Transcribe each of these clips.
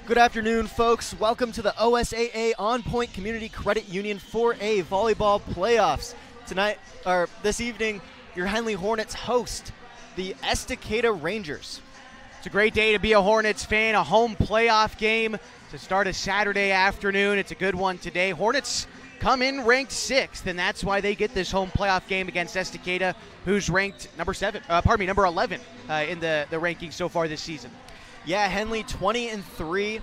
Good afternoon, folks. Welcome to the OSAA On Point Community Credit Union 4A Volleyball Playoffs. This evening, your Henley Hornets host the Estacada Rangers. It's a great day to be a Hornets fan, a home playoff game to start a Saturday afternoon. It's a good one today. Hornets come in ranked 6th, and that's why they get this home playoff game against Estacada, who's ranked number 11 in the rankings so far this season. Yeah, Henley 20-3.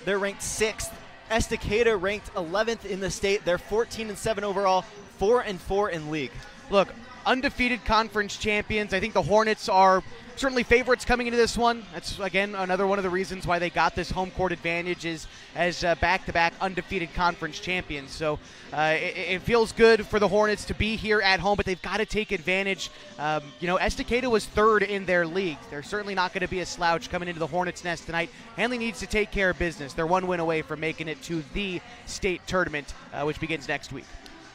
They're ranked 6th. Estacada ranked 11th in the state. They're 14-7 overall, 4-4 in league. Look, undefeated conference champions. I think the Hornets are certainly favorites coming into this one. That's, again, another one of the reasons why they got this home court advantage is as back-to-back undefeated conference champions. So it feels good for the Hornets to be here at home, but they've got to take advantage. Estacada was 3rd in their league. They're certainly not going to be a slouch coming into the Hornets' nest tonight. Henley needs to take care of business. They're one win away from making it to the state tournament, which begins next week.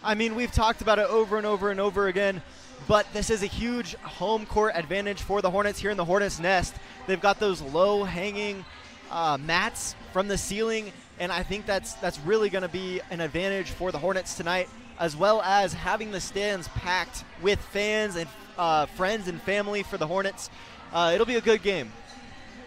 I mean, we've talked about it over and over and over again, but this is a huge home court advantage for the Hornets here in the Hornets' nest. They've got those low-hanging mats from the ceiling, and I think that's really going to be an advantage for the Hornets tonight, as well as having the stands packed with fans and friends and family for the Hornets. It'll be a good game.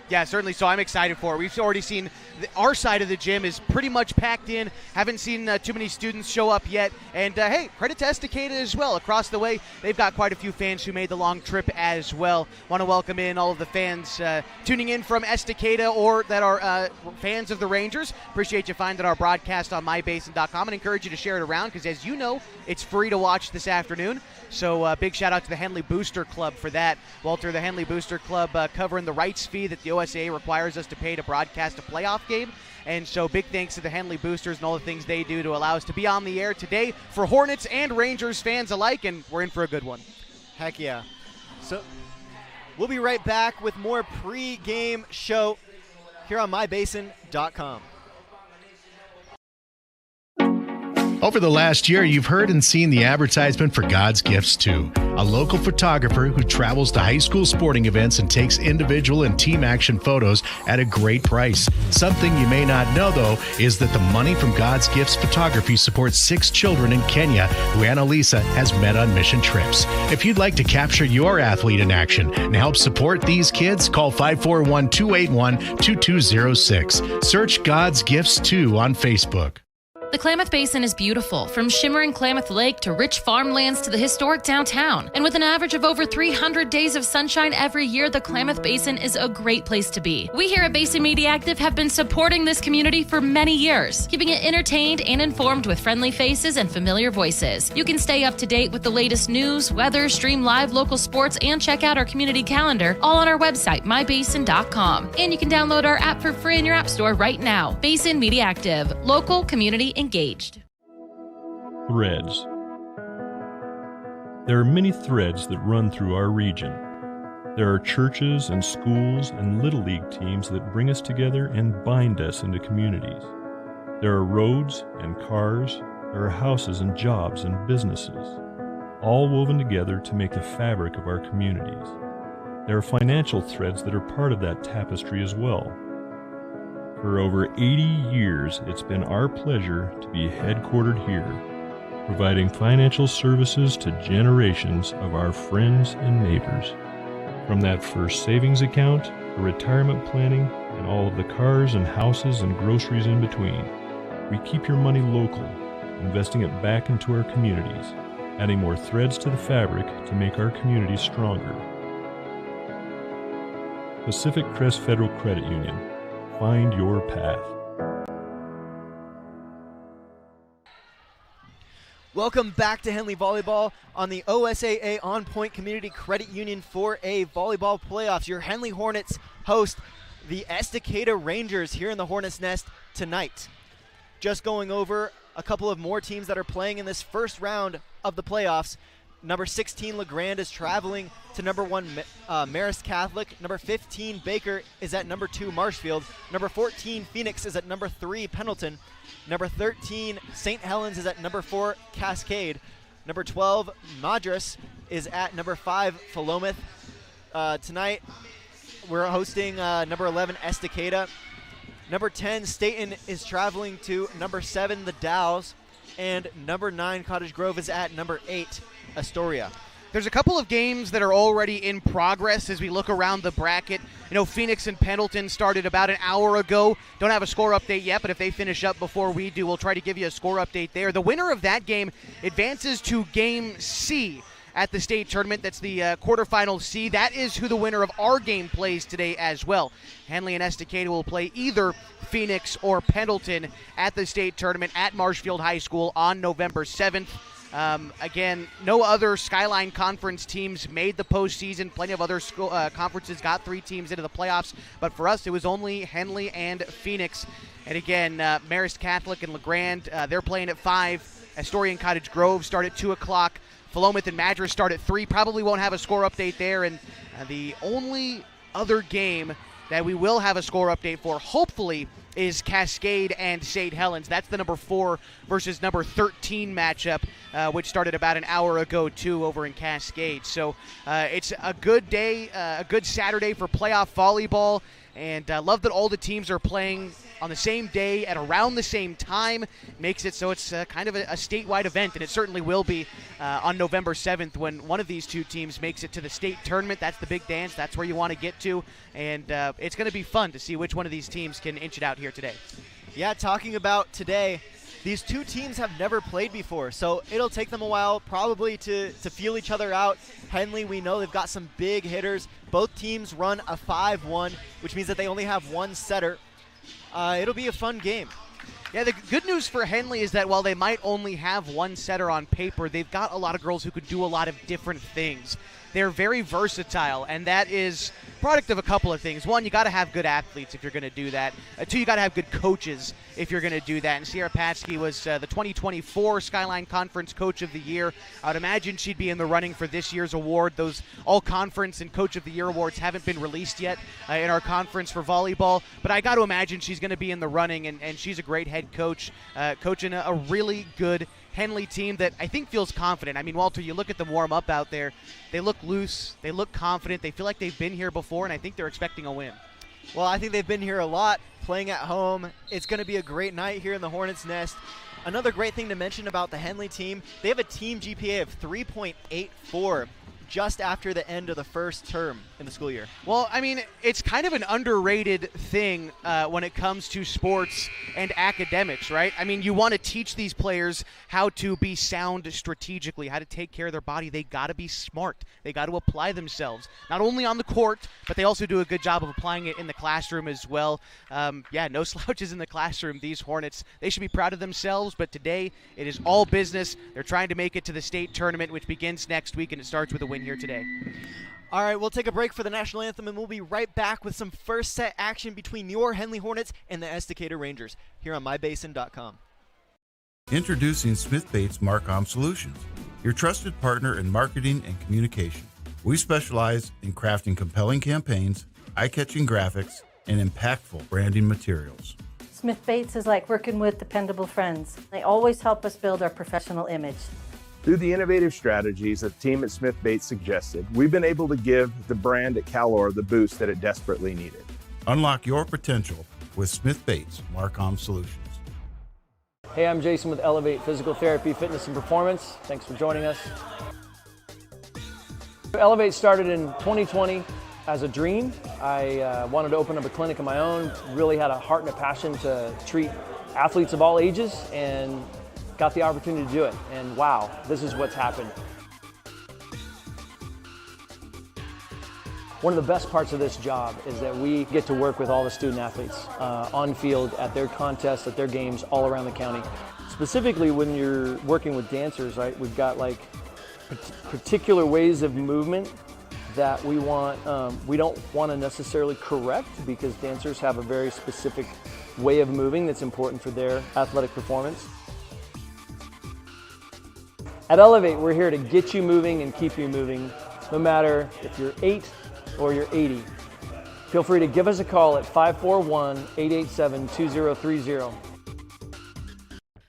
Yeah, certainly so. I'm excited for it. We've already seen our side of the gym is pretty much packed in. Haven't seen too many students show up yet. And, hey, credit to Estacada as well. Across the way, they've got quite a few fans who made the long trip as well. Want to welcome in all of the fans tuning in from Estacada or that are fans of the Rangers. Appreciate you finding our broadcast on mybasin.com and encourage you to share it around because, as you know, it's free to watch this afternoon. So big shout out to the Henley Booster Club for that. Walter, the Henley Booster Club covering the rights fee that the OSAA requires us to pay to broadcast a playoff game. And so big thanks to the Henley Boosters and all the things they do to allow us to be on the air today for Hornets and Rangers fans alike, and we're in for a good one. Heck yeah. So we'll be right back with more pre-game show here on mybasin.com. Over the last year, you've heard and seen the advertisement for God's Gifts 2, a local photographer who travels to high school sporting events and takes individual and team action photos at a great price. Something you may not know, though, is that the money from God's Gifts Photography supports 6 children in Kenya who Annalisa has met on mission trips. If you'd like to capture your athlete in action and help support these kids, call 541-281-2206. Search God's Gifts 2 on Facebook. The Klamath Basin is beautiful, from shimmering Klamath Lake to rich farmlands to the historic downtown. And with an average of over 300 days of sunshine every year, the Klamath Basin is a great place to be. We here at Basin Media Active have been supporting this community for many years, keeping it entertained and informed with friendly faces and familiar voices. You can stay up to date with the latest news, weather, stream live local sports, and check out our community calendar, all on our website, mybasin.com. And you can download our app for free in your app store right now. Basin Media Active, local community engaged. Threads. There are many threads that run through our region. There are churches and schools and Little League teams that bring us together and bind us into communities. There are roads and cars. There are houses and jobs and businesses, all woven together to make the fabric of our communities. There are financial threads that are part of that tapestry as well. For over 80 years, it's been our pleasure to be headquartered here, providing financial services to generations of our friends and neighbors. From that first savings account, the retirement planning, and all of the cars and houses and groceries in between, we keep your money local, investing it back into our communities, adding more threads to the fabric to make our communities stronger. Pacific Crest Federal Credit Union. Find your path. Welcome back to Henley Volleyball on the OSAA On Point Community Credit Union 4A Volleyball Playoffs. Your Henley Hornets host the Estacada Rangers here in the Hornets' Nest tonight. Just going over a couple of more teams that are playing in this first round of the playoffs. Number 16, LeGrand is traveling to number 1, Marist Catholic. Number 15, Baker is at number 2, Marshfield. Number 14, Phoenix is at number 3, Pendleton. Number 13, St. Helens is at number 4, Cascade. Number 12, Madras is at number 5, Philomath. Tonight, we're hosting number 11, Estacada. Number 10, Staten is traveling to number 7, the Dows. And number 9, Cottage Grove is at number 8, Astoria. There's a couple of games that are already in progress as we look around the bracket. You know, Phoenix and Pendleton started about an hour ago. Don't have a score update yet, but if they finish up before we do, we'll try to give you a score update there. The winner of that game advances to Game C at the state tournament. That's the quarterfinal C. That is who the winner of our game plays today as well. Henley and Estacada will play either Phoenix or Pendleton at the state tournament at Marshfield High School on November 7th. Again, no other Skyline Conference teams made the postseason. Plenty of other conferences got 3 teams into the playoffs, but for us, it was only Henley and Phoenix. And again, Marist Catholic and LeGrand, they're playing at 5. Astoria and Cottage Grove start at 2 o'clock. Philomath and Madras start at 3. Probably won't have a score update there. And the only other game that we will have a score update for, hopefully, is Cascade and St. Helens. That's the number 4 versus number 13 matchup, which started about an hour ago, too, over in Cascade. So it's a good day, a good Saturday for playoff volleyball. And I love that all the teams are playing on the same day at around the same time. Makes it so it's kind of a statewide event, and it certainly will be on November 7th when one of these 2 teams makes it to the state tournament. That's the big dance. That's where you want to get to, and it's going to be fun to see which one of these teams can inch it out here today. Yeah, talking about today, these 2 teams have never played before, so it'll take them a while probably to feel each other out. Henley, we know they've got some big hitters. Both teams run a 5-1, which means that they only have 1 setter. It'll be a fun game. Yeah, the good news for Henley is that while they might only have 1 setter on paper, they've got a lot of girls who could do a lot of different things. They're very versatile, and that is product of a couple of things. 1, you got to have good athletes if you're going to do that. 2, you got to have good coaches if you're going to do that. And Sierra Patsky was the 2024 Skyline Conference Coach of the Year. I would imagine she'd be in the running for this year's award. Those all-conference and Coach of the Year awards haven't been released yet in our conference for volleyball, but I got to imagine she's going to be in the running, and she's a great head coach, coaching a really good Henley team that I think feels confident. I mean, Walter, you look at them warm up out there. They look loose. They look confident. They feel like they've been here before, and I think they're expecting a win. Well, I think they've been here a lot, playing at home. It's going to be a great night here in the Hornets' Nest. Another great thing to mention about the Henley team, they have a team GPA of 3.84 just after the end of the first term in the school year. Well, I mean, it's kind of an underrated thing when it comes to sports and academics, right? I mean, you want to teach these players how to be sound strategically, how to take care of their body. They got to be smart. They got to apply themselves, not only on the court, but they also do a good job of applying it in the classroom as well. Yeah, no slouches in the classroom. These Hornets, they should be proud of themselves, but today it is all business. They're trying to make it to the state tournament, which begins next week, and it starts with a win here today. All right, we'll take a break for the national anthem, and we'll be right back with some first set action between your Henley Hornets and the Estacada Rangers here on mybasin.com. Introducing Smith Bates Marcom Solutions, your trusted partner in marketing and communication. We specialize in crafting compelling campaigns, eye-catching graphics, and impactful branding materials. Smith Bates is like working with dependable friends. They always help us build our professional image. Through the innovative strategies that the team at Smith Bates suggested, we've been able to give the brand at Calor the boost that it desperately needed. Unlock your potential with Smith Bates Marcom Solutions. Hey, I'm Jason with Elevate Physical Therapy, Fitness, and Performance. Thanks for joining us. Elevate started in 2020 as a dream. I wanted to open up a clinic of my own, really had a heart and a passion to treat athletes of all ages, and got the opportunity to do it, and wow, this is what's happened. One of the best parts of this job is that we get to work with all the student athletes on field, at their contests, at their games, all around the county. Specifically, when you're working with dancers, right, we've got like particular ways of movement that we want, we don't want to necessarily correct, because dancers have a very specific way of moving that's important for their athletic performance. At Elevate, we're here to get you moving and keep you moving, no matter if you're 8 or you're 80. Feel free to give us a call at 541-887-2030.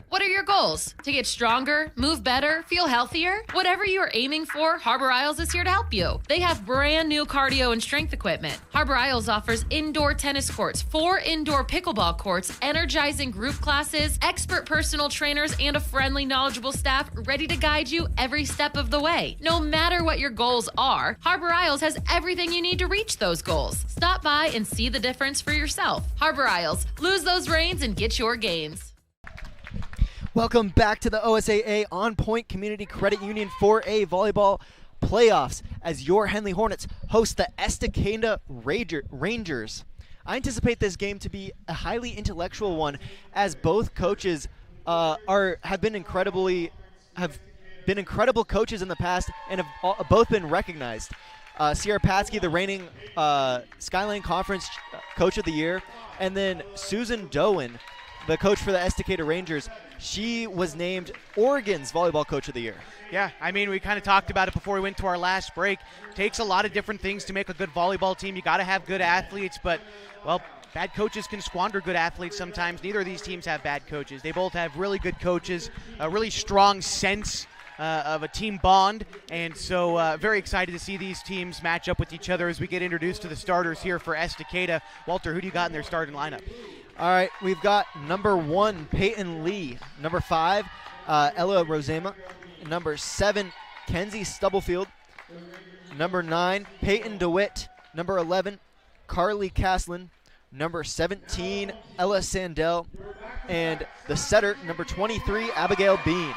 What are your goals? goals? To get stronger, move better, feel healthier? Whatever you are aiming for, Harbor Isles is here to help you. They have brand new cardio and strength equipment. Harbor Isles offers indoor tennis courts, 4 indoor pickleball courts, energizing group classes, expert personal trainers, and a friendly, knowledgeable staff ready to guide you every step of the way. No matter what your goals are, Harbor Isles has everything you need to reach those goals. Stop by and see the difference for yourself. Harbor Isles, lose those reins and get your gains. Welcome back to the OSAA On Point Community Credit Union 4A Volleyball Playoffs as your Henley Hornets host the Estacada Rangers. I anticipate this game to be a highly intellectual one as both coaches have been incredible coaches in the past and have both been recognized. Sierra Patsky, the reigning Skyline Conference Coach of the Year, and then Susan Doan, the coach for the Estacada Rangers. She was named Oregon's Volleyball Coach of the Year. Yeah, I mean, we kind of talked about it before we went to our last break. It takes a lot of different things to make a good volleyball team. You got to have good athletes, but, well, bad coaches can squander good athletes sometimes. Neither of these teams have bad coaches. They both have really good coaches, a really strong sense of a team bond, and so very excited to see these teams match up with each other as we get introduced to the starters here for Estacada. Walter, who do you got in their starting lineup? All right, we've got number 1, Peyton Lee. Number 5, Ella Rosema. Number 7, Kenzie Stubblefield. Number 9, Peyton DeWitt. Number 11, Carly Caslin. Number 17, Ella Sandell. And the setter, number 23, Abigail Bean.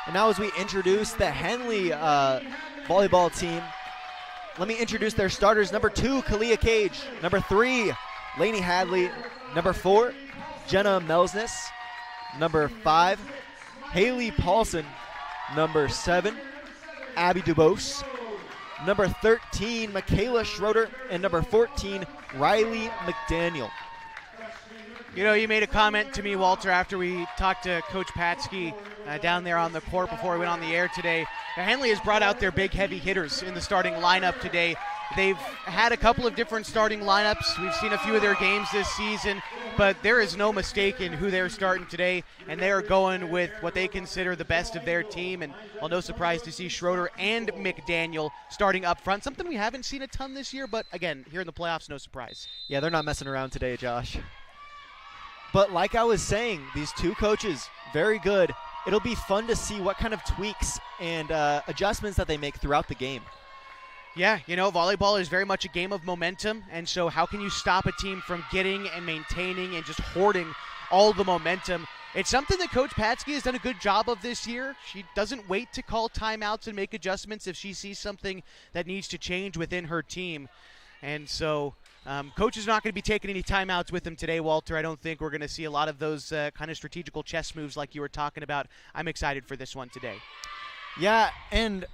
And now as we introduce the Henley volleyball team, let me introduce their starters. Number 2, Kalia Cage. Number 3, Lainey Hadley. Number 4, Jenna Melsness. Number 5, Haley Paulson. Number 7, Abby Dubose. Number 13, Michaela Schroeder. And number 14, Riley McDaniel. You know, you made a comment to me, Walter, after we talked to Coach Patsky down there on the court before we went on the air today. Henley has brought out their big, heavy hitters in the starting lineup today. They've had a couple of different starting lineups. We've seen a few of their games this season, but there is no mistake in who they're starting today, and they are going with what they consider the best of their team. And well, no surprise to see Schroeder and McDaniel starting up front, something we haven't seen a ton this year, but again, here in the playoffs, no surprise. Yeah, they're not messing around today, Josh. But like I was saying, these two coaches, very good. It'll be fun to see what kind of tweaks and adjustments that they make throughout the game. Yeah, you know, volleyball is very much a game of momentum, and so how can you stop a team from getting and maintaining and just hoarding all the momentum? It's something that Coach Patsky has done a good job of this year. She doesn't wait to call timeouts and make adjustments if she sees something that needs to change within her team. And so Coach is not going to be taking any timeouts with him today, Walter. I don't think we're going to see a lot of those kind of strategical chess moves like you were talking about. I'm excited for this one today. Yeah, and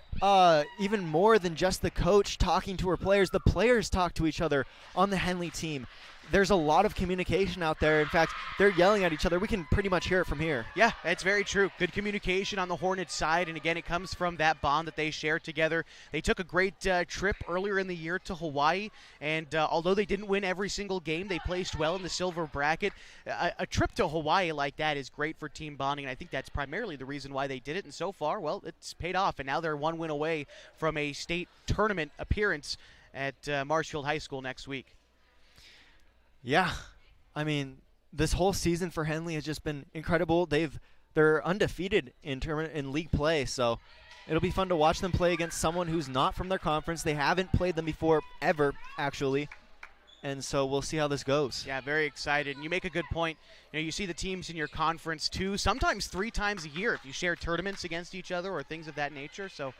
even more than just the coach talking to her players, the players talk to each other on the Henley team. There's a lot of communication out there. In fact, they're yelling at each other. We can pretty much hear it from here. Yeah, that's very true. Good communication on the Hornets side, and again, it comes from that bond that they share together. They took a great trip earlier in the year to Hawaii, and although they didn't win every single game, they placed well in the silver bracket. A trip to Hawaii like that is great for team bonding, and I think that's primarily the reason why they did it, and so far, well, it's paid off, and now they're one win away from a state tournament appearance at Marshfield High School next week. Yeah, I mean, this whole season for Henley has just been incredible. They're undefeated in league play, so it'll be fun to watch them play against someone who's not from their conference. They haven't played them before, ever, actually. And so we'll see how this goes. Yeah, very excited. And you make a good point. You know, you see the teams in your conference 2, sometimes 3 times a year if you share tournaments against each other or things of that nature. So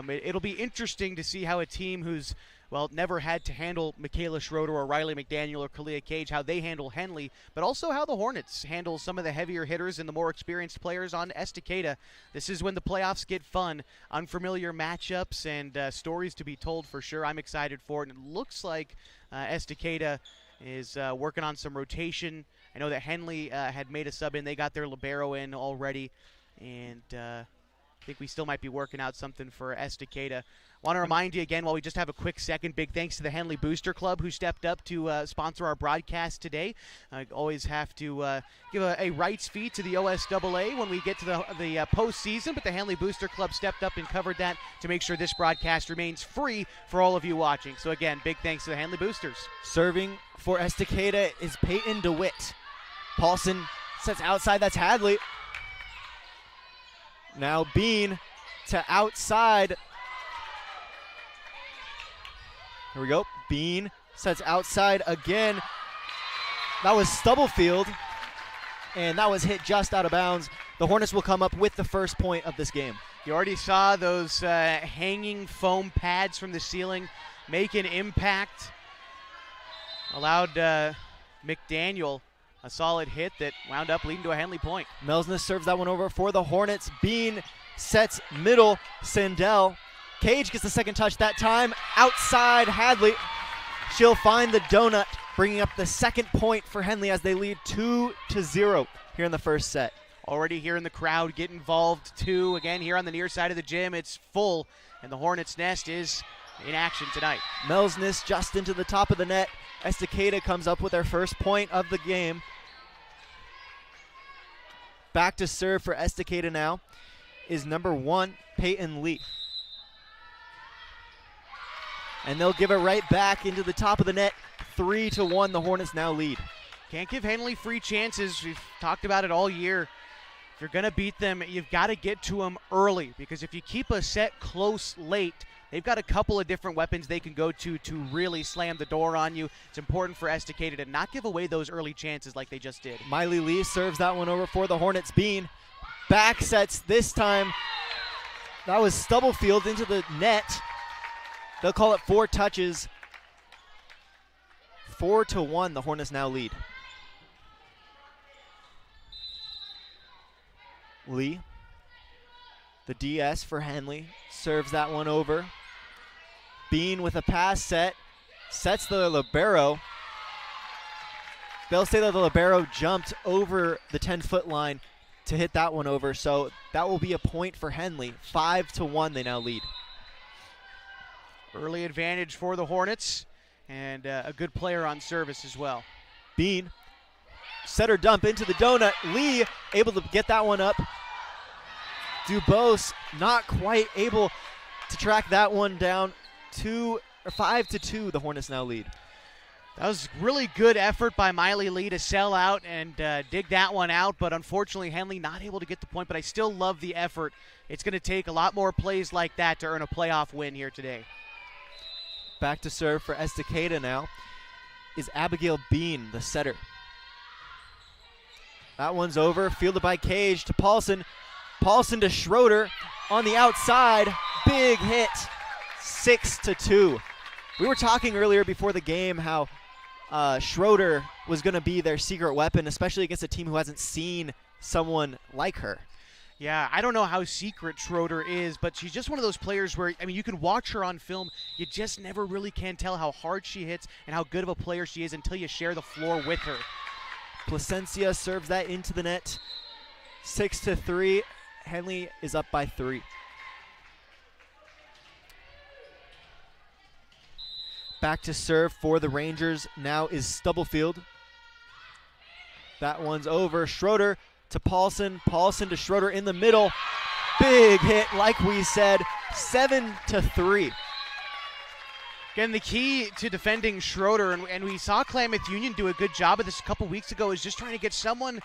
it'll be interesting to see how a team who's, well, never had to handle Michaela Schroeder or Riley McDaniel or Kalia Cage, how they handle Henley, but also how the Hornets handle some of the heavier hitters and the more experienced players on Estacada. This is when the playoffs get fun. Unfamiliar matchups and stories to be told for sure. I'm excited for it. And it looks like Estacada is working on some rotation. I know that Henley had made a sub in. They got their libero in already. And I think we still might be working out something for Estacada. Want to remind you again, while we just have a quick second, big thanks to the Henley Booster Club who stepped up to sponsor our broadcast today. I always have to give a rights fee to the OSAA when we get to the postseason, but the Henley Booster Club stepped up and covered that to make sure this broadcast remains free for all of you watching. So again, big thanks to the Henley Boosters. Serving for Estacada is Peyton DeWitt. Paulson sets outside, that's Hadley. Now Bean to outside. Here we go. Bean sets outside again. That was Stubblefield, and that was hit just out of bounds. The Hornets will come up with the first point of this game. You already saw those hanging foam pads from the ceiling make an impact. Allowed McDaniel a solid hit that wound up leading to a Henley point. Melsness serves that one over for the Hornets. Bean sets middle. Sandell. Cage gets the second touch that time. Outside Hadley. She'll find the donut, bringing up the second point for Henley as they lead 2-0 here in the first set. Already hearing the crowd get involved too. Again, here on the near side of the gym, it's full, and the Hornets' nest is in action tonight. Melsness just into the top of the net. Estacada comes up with their first point of the game. Back to serve for Estacada now is number 1, Peyton Lee. And they'll give it right back into the top of the net. 3-1, the Hornets now lead. Can't give Henley free chances. We've talked about it all year. If you're going to beat them, you've got to get to them early, because if you keep a set close late, they've got a couple of different weapons they can go to really slam the door on you. It's important for Estacada to not give away those early chances like they just did. Miley Lee serves that one over for the Hornets. Bean back sets this time. That was Stubblefield into the net. They'll call it 4 touches. 4-1, the Hornets now lead. Lee, the DS for Henley, serves that one over. Bean with a pass set, sets the libero. They'll say that the libero jumped over the 10-foot line to hit that one over, so that will be a point for Henley. 5-1, they now lead. Early advantage for the Hornets, and a good player on service as well. Bean, setter dump into the donut. Lee able to get that one up. Dubose not quite able to track that one down. 5-2, the Hornets now lead. That was really good effort by Miley Lee to sell out and dig that one out, but unfortunately Henley not able to get the point, but I still love the effort. It's going to take a lot more plays like that to earn a playoff win here today. Back to serve for Estacada now is Abigail Bean, the setter. That one's over, fielded by Cage to Paulson. Paulson to Schroeder on the outside. Big hit, 6-2. We were talking earlier before the game how Schroeder was going to be their secret weapon, especially against a team who hasn't seen someone like her. Yeah, I don't know how secret Schroeder is, but she's just one of those players where, I mean, you can watch her on film, you just never really can tell how hard she hits and how good of a player she is until you share the floor with her. Placencia serves that into the net. 6-3. Henley is up by 3. Back to serve for the Rangers now is Stubblefield. That one's over. Schroeder to Paulson. Paulson to Schroeder in the middle. Big hit, like we said. 7-3. Again, the key to defending Schroeder, and we saw Klamath Union do a good job of this a couple weeks ago, is just trying to get someone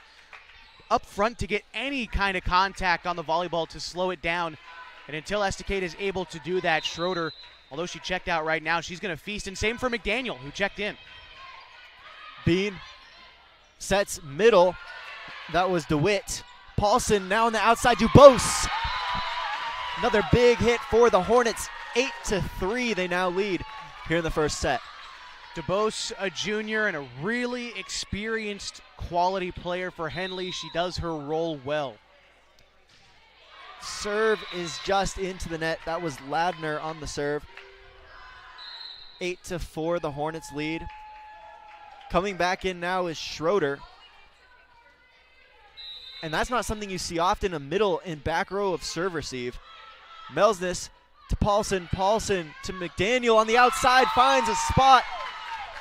up front to get any kind of contact on the volleyball to slow it down. And until Estacada is able to do that, Schroeder, although she checked out right now, she's going to feast. And same for McDaniel, who checked in. Bean sets middle. That was DeWitt. Paulson now on the outside. Dubose. Another big hit for the Hornets. 8-3, they now lead here in the first set. DeBose, a junior and a really experienced quality player for Henley. She does her role well. Serve is just into the net. That was Ladner on the serve. 8-4, the Hornets lead. Coming back in now is Schroeder. and that's not something you see often. A middle and back row of serve receive. Melsness to Paulson. Paulson to McDaniel on the outside, finds a spot.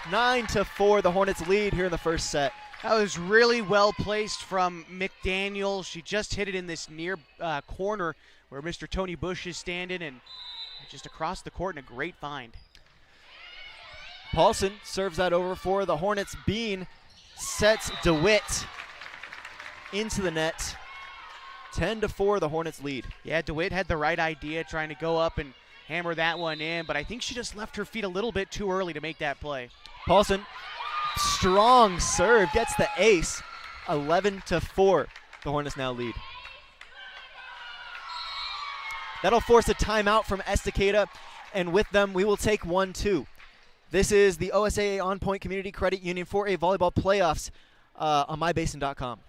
9-4, the Hornets lead here in the first set. That was really well placed from McDaniel. She just hit it in this near corner where Mr. Tony Bush is standing, and just across the court, and a great find. Paulson serves that over for the Hornets. Bean sets DeWitt into the net. 10-4, the Hornets lead. Yeah, DeWitt had the right idea, trying to go up and hammer that one in, but I think she just left her feet a little bit too early to make that play. Paulson, strong serve, gets the ace. 11-4, the Hornets now lead. That'll force a timeout from Estacada, and with them, we will take 1-2. This is the OSAA On Point Community Credit Union 4A Volleyball Playoffs on mybasin.com.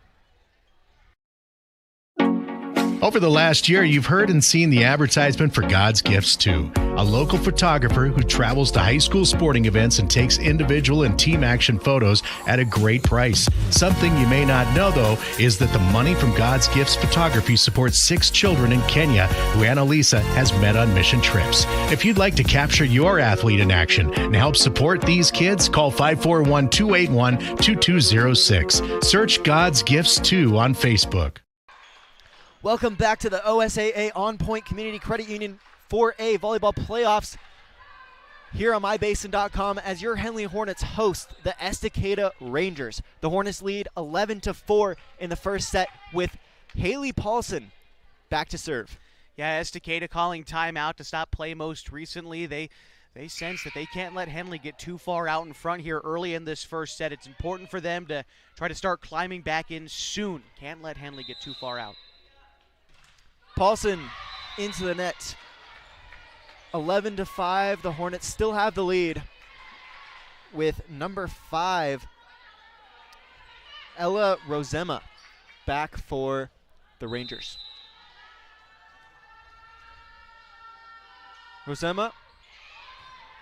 Over the last year, you've heard and seen the advertisement for God's Gifts 2, a local photographer who travels to high school sporting events and takes individual and team action photos at a great price. Something you may not know, though, is that the money from God's Gifts Photography supports 6 children in Kenya who Annalisa has met on mission trips. If you'd like to capture your athlete in action and help support these kids, call 541-281-2206. Search God's Gifts 2 on Facebook. Welcome back to the OSAA On Point Community Credit Union 4A Volleyball Playoffs here on mybasin.com as your Henley Hornets host the Estacada Rangers. The Hornets lead 11-4 in the first set with Haley Paulson back to serve. Yeah, Estacada calling timeout to stop play most recently. They sense that they can't let Henley get too far out in front here early in this first set. It's important for them to try to start climbing back in soon. Can't let Henley get too far out. Paulson into the net. 11-5. The Hornets still have the lead with number 5, Ella Rosema, back for the Rangers. Rosema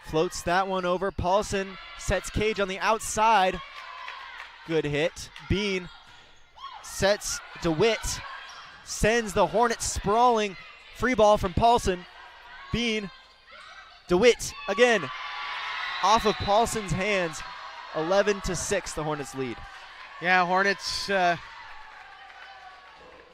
floats that one over. Paulson sets Cage on the outside. Good hit. Bean sets DeWitt. Sends the Hornets sprawling. Free ball from Paulson. Bean. DeWitt again. Off of Paulson's hands. 11-6, the Hornets lead. Yeah, Hornets got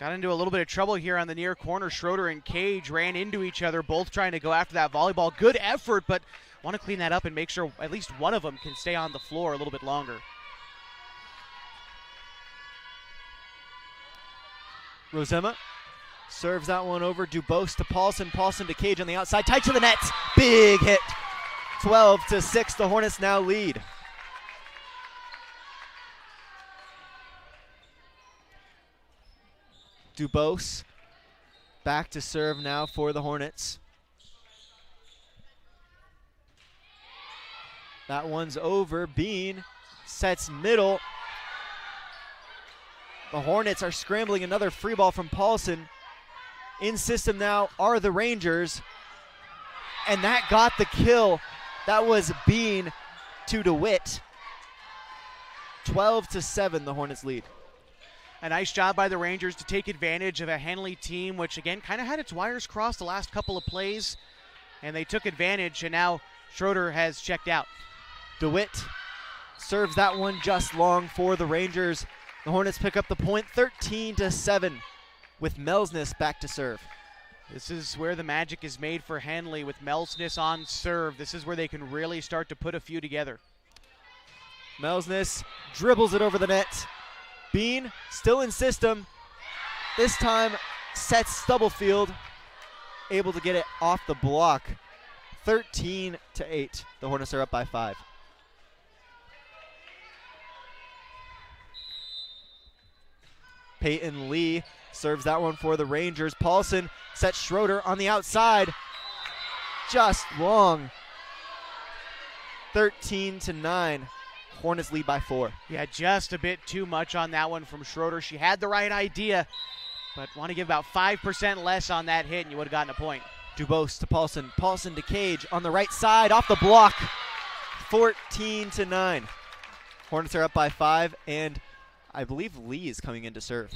into a little bit of trouble here on the near corner. Schroeder and Cage ran into each other, both trying to go after that volleyball. Good effort, but want to clean that up and make sure at least one of them can stay on the floor a little bit longer. Rosema serves that one over. Dubose to Paulson. Paulson to Cage on the outside. Tight to the net. Big hit. 12-6. The Hornets now lead. Dubose back to serve now for the Hornets. That one's over. Bean sets middle. The Hornets are scrambling. Another free ball from Paulson. In system now are the Rangers. And that got the kill. That was Bean to DeWitt. 12-7, the Hornets lead. A nice job by the Rangers to take advantage of a Henley team, which again kind of had its wires crossed the last couple of plays. And they took advantage, and now Schroeder has checked out. DeWitt serves that one just long for the Rangers. The Hornets pick up the point, 13-7, with Melsness back to serve. This is where the magic is made for Henley with Melsness on serve. This is where they can really start to put a few together. Melsness dribbles it over the net. Bean still in system. This time sets Stubblefield, able to get it off the block. 13-8. The Hornets are up by 5. Peyton Lee serves that one for the Rangers. Paulson sets Schroeder on the outside. Just long. 13-9. Hornets lead by 4. Yeah, just a bit too much on that one from Schroeder. She had the right idea, but want to give about 5% less on that hit, and you would have gotten a point. Dubose to Paulson. Paulson to Cage on the right side, off the block. 14-9. Hornets are up by 5, and I believe Lee is coming in to serve.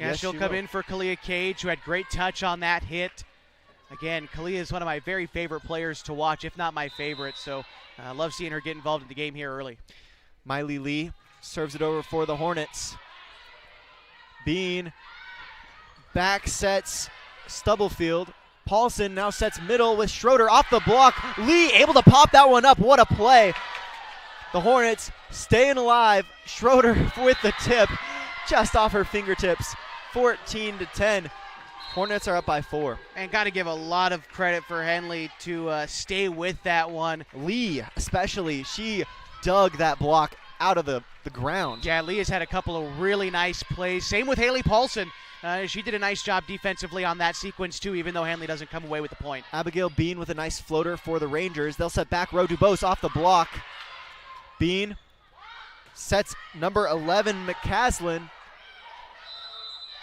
Yeah, Yes, she'll she come will. in for Kalia Cage, who had great touch on that hit. Again, Kalia is one of my very favorite players to watch, if not my favorite. So I love seeing her get involved in the game here early. Miley Lee serves it over for the Hornets. Bean back sets Stubblefield. Paulson now sets middle with Schroeder off the block. Lee able to pop that one up. What a play. The Hornets staying alive. Schroeder with the tip just off her fingertips. 14-10. Hornets are up by 4. And got to give a lot of credit for Henley to stay with that one. Lee especially, she dug that block out of the ground. Yeah, Lee has had a couple of really nice plays. Same with Haley Paulson. She did a nice job defensively on that sequence too, even though Henley doesn't come away with the point. Abigail Bean with a nice floater for the Rangers. They'll set back row Dubose off the block. Bean sets number 11 McCaslin.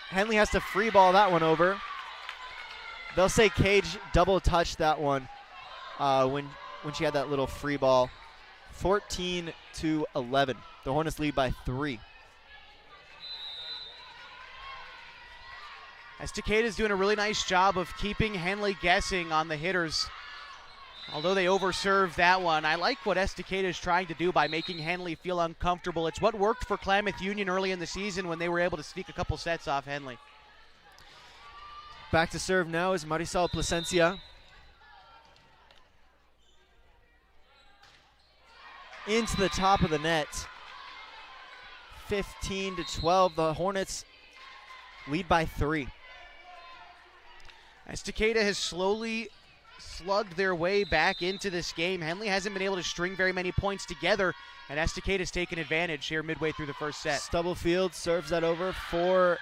Henley has to free ball that one over. They'll say Cage double touched that one when she had that little free ball. 14-11. The Hornets lead by 3. Estacada's doing a really nice job of keeping Henley guessing on the hitters. Although they overserved that one, I like what Estacada is trying to do by making Henley feel uncomfortable. It's what worked for Klamath Union early in the season when they were able to sneak a couple sets off Henley. Back to serve now is Marisol Plasencia. Into the top of the net. 15-12. The Hornets lead by 3. Estacada has slowly slugged their way back into this game. Henley hasn't been able to string very many points together, and Estacada's taken advantage here midway through the first set. Stubblefield serves that over for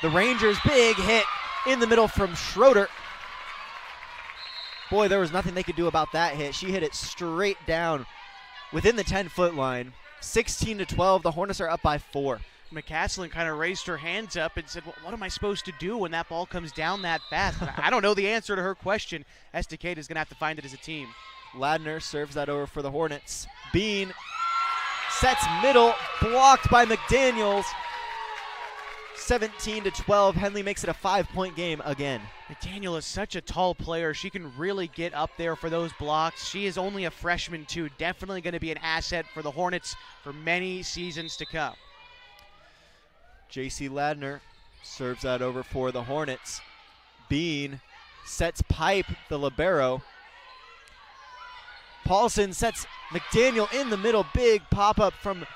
the Rangers. Big hit in the middle from Schroeder. Boy, there was nothing they could do about that hit. She hit it straight down within the 10-foot line. 16-12. The Hornets are up by 4. McCaslin kind of raised her hands up and said, what am I supposed to do when that ball comes down that fast? I don't know the answer to her question. Estacada is going to have to find it as a team. Ladner serves that over for the Hornets. Bean sets middle, blocked by McDaniels. 17-12. Henley makes it a 5-point game again. McDaniel is such a tall player. She can really get up there for those blocks. She is only a freshman too. Definitely going to be an asset for the Hornets for many seasons to come. J.C. Ladner serves that over for the Hornets. Bean sets pipe, the libero. Paulson sets McDaniel in the middle. Big pop-up from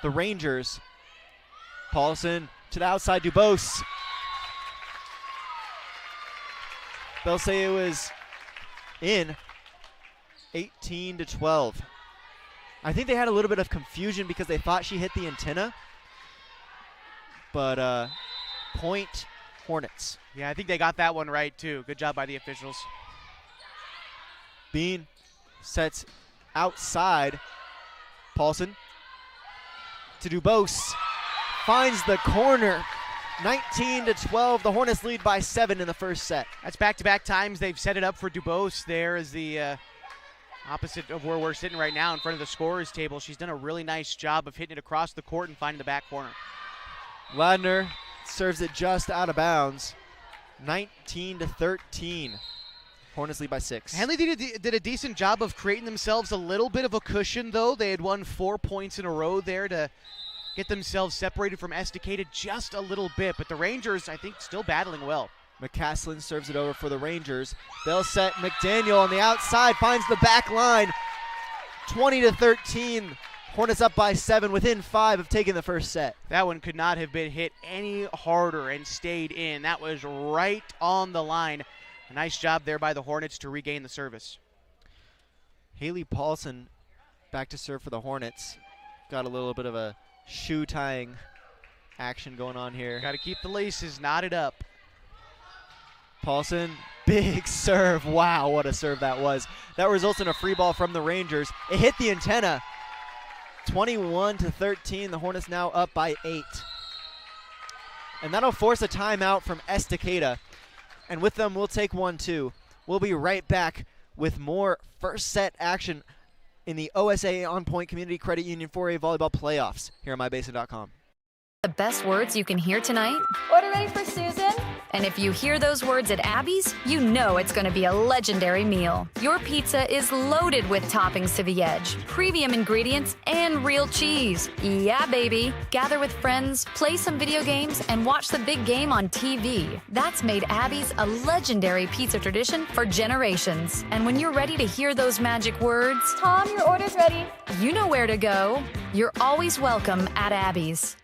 the Rangers. Paulson to the outside, Dubose. They'll say it was in. 18-12. I think they had a little bit of confusion because they thought she hit the antenna. But point Hornets. Yeah, I think they got that one right too. Good job by the officials. Bean sets outside. Paulson to Dubose. Finds the corner. 19-12. The Hornets lead by 7 in the first set. That's back-to-back times they've set it up for Dubose. There is the opposite of where we're sitting right now in front of the scorer's table. She's done a really nice job of hitting it across the court and finding the back corner. Ladner serves it just out of bounds. 19-13. Hornets lead by 6. Henley did a decent job of creating themselves a little bit of a cushion, though. They had won 4 points in a row there to get themselves separated from Estacada just a little bit. But the Rangers, I think, still battling well. McCaslin serves it over for the Rangers. They'll set McDaniel on the outside, finds the back line. 20-13. Hornets up by 7, within 5 of taking the first set. That one could not have been hit any harder and stayed in. That was right on the line. A nice job there by the Hornets to regain the service. Haley Paulson back to serve for the Hornets. Got a little bit of a shoe tying action going on here. Got to keep the laces knotted up. Paulson, big serve. Wow, what a serve that was. That results in a free ball from the Rangers. It hit the antenna. 21-13. The Hornets now up by 8. And that'll force a timeout from Estacada. And with them, we'll take one too. We'll be right back with more first set action in the OSAA On Point Community Credit Union 4A Volleyball Playoffs here on MyBasin.com. The best words you can hear tonight? Order ready for Susan. And if you hear those words at Abby's, you know it's going to be a legendary meal. Your pizza is loaded with toppings to the edge, premium ingredients, and real cheese. Yeah, baby. Gather with friends, play some video games, and watch the big game on TV. That's made Abby's a legendary pizza tradition for generations. And when you're ready to hear those magic words, Tom, your order's ready. You know where to go. You're always welcome at Abby's.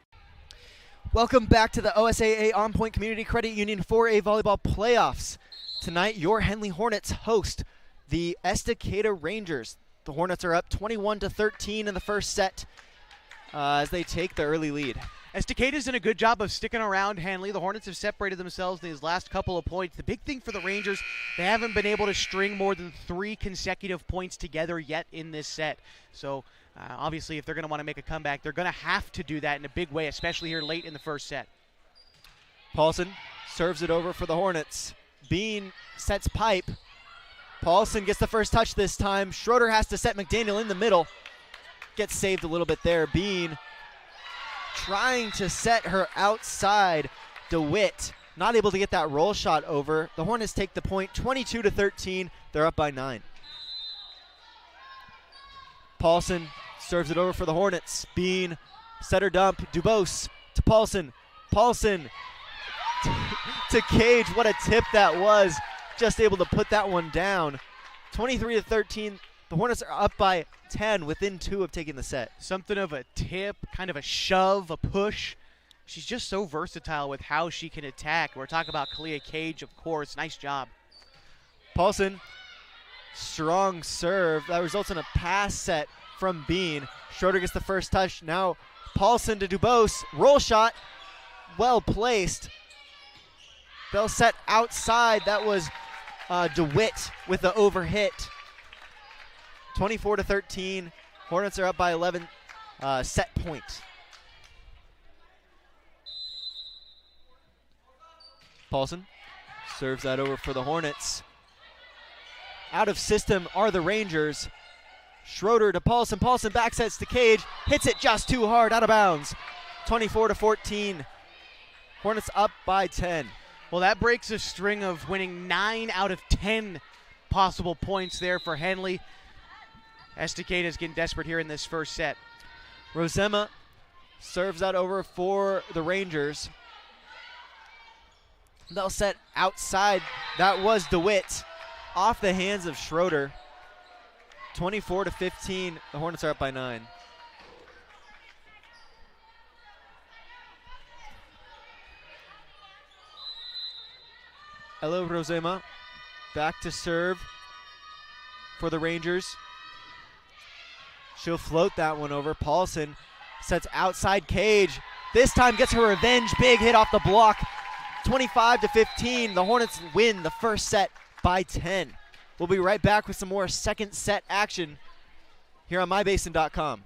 Welcome back to the OSAA On Point Community Credit Union 4A Volleyball Playoffs. Tonight, your Henley Hornets host the Estacada Rangers. The Hornets are up 21-13 in the first set as they take the early lead. Estacada's done a good job of sticking around Henley. The Hornets have separated themselves in these last couple of points. The big thing for the Rangers, they haven't been able to string more than 3 consecutive points together yet in this set. So obviously, if they're going to want to make a comeback, they're going to have to do that in a big way, especially here late in the first set. Paulson serves it over for the Hornets. Bean sets pipe. Paulson gets the first touch this time. Schroeder has to set McDaniel in the middle. Gets saved a little bit there. Bean trying to set her outside. DeWitt not able to get that roll shot over. The Hornets take the point 22-13. They're up by 9. Paulson serves it over for the Hornets. Bean, setter dump. Dubose to Paulson. Paulson to Cage. What a tip that was. Just able to put that one down. 23-13. The Hornets are up by 10, within 2 of taking the set. Something of a tip, kind of a shove, a push. She's just so versatile with how she can attack. We're talking about Kalia Cage, of course. Nice job. Paulson, strong serve. That results in a pass set from Bean. Schroeder gets the first touch. Now Paulson to Dubose. Roll shot. Well placed. They'll set outside. That was DeWitt with the overhit. 24-13. Hornets are up by 11 set points. Paulson serves that over for the Hornets. Out of system are the Rangers. Schroeder to Paulson. Paulson backsets to Cage. Hits it just too hard, out of bounds. 24-14. Hornets up by 10. Well, that breaks a string of winning 9 out of 10 possible points there for Henley. Estacada's getting desperate here in this first set. Rosema serves that over for the Rangers. They'll set outside. That was DeWitt off the hands of Schroeder. 24-15. The Hornets are up by 9. Hello, Rosema. Back to serve for the Rangers. She'll float that one over. Paulson sets outside Cage. This time gets her revenge. Big hit off the block. 25-15. The Hornets win the first set by 10. We'll be right back with some more second set action here on mybasin.com.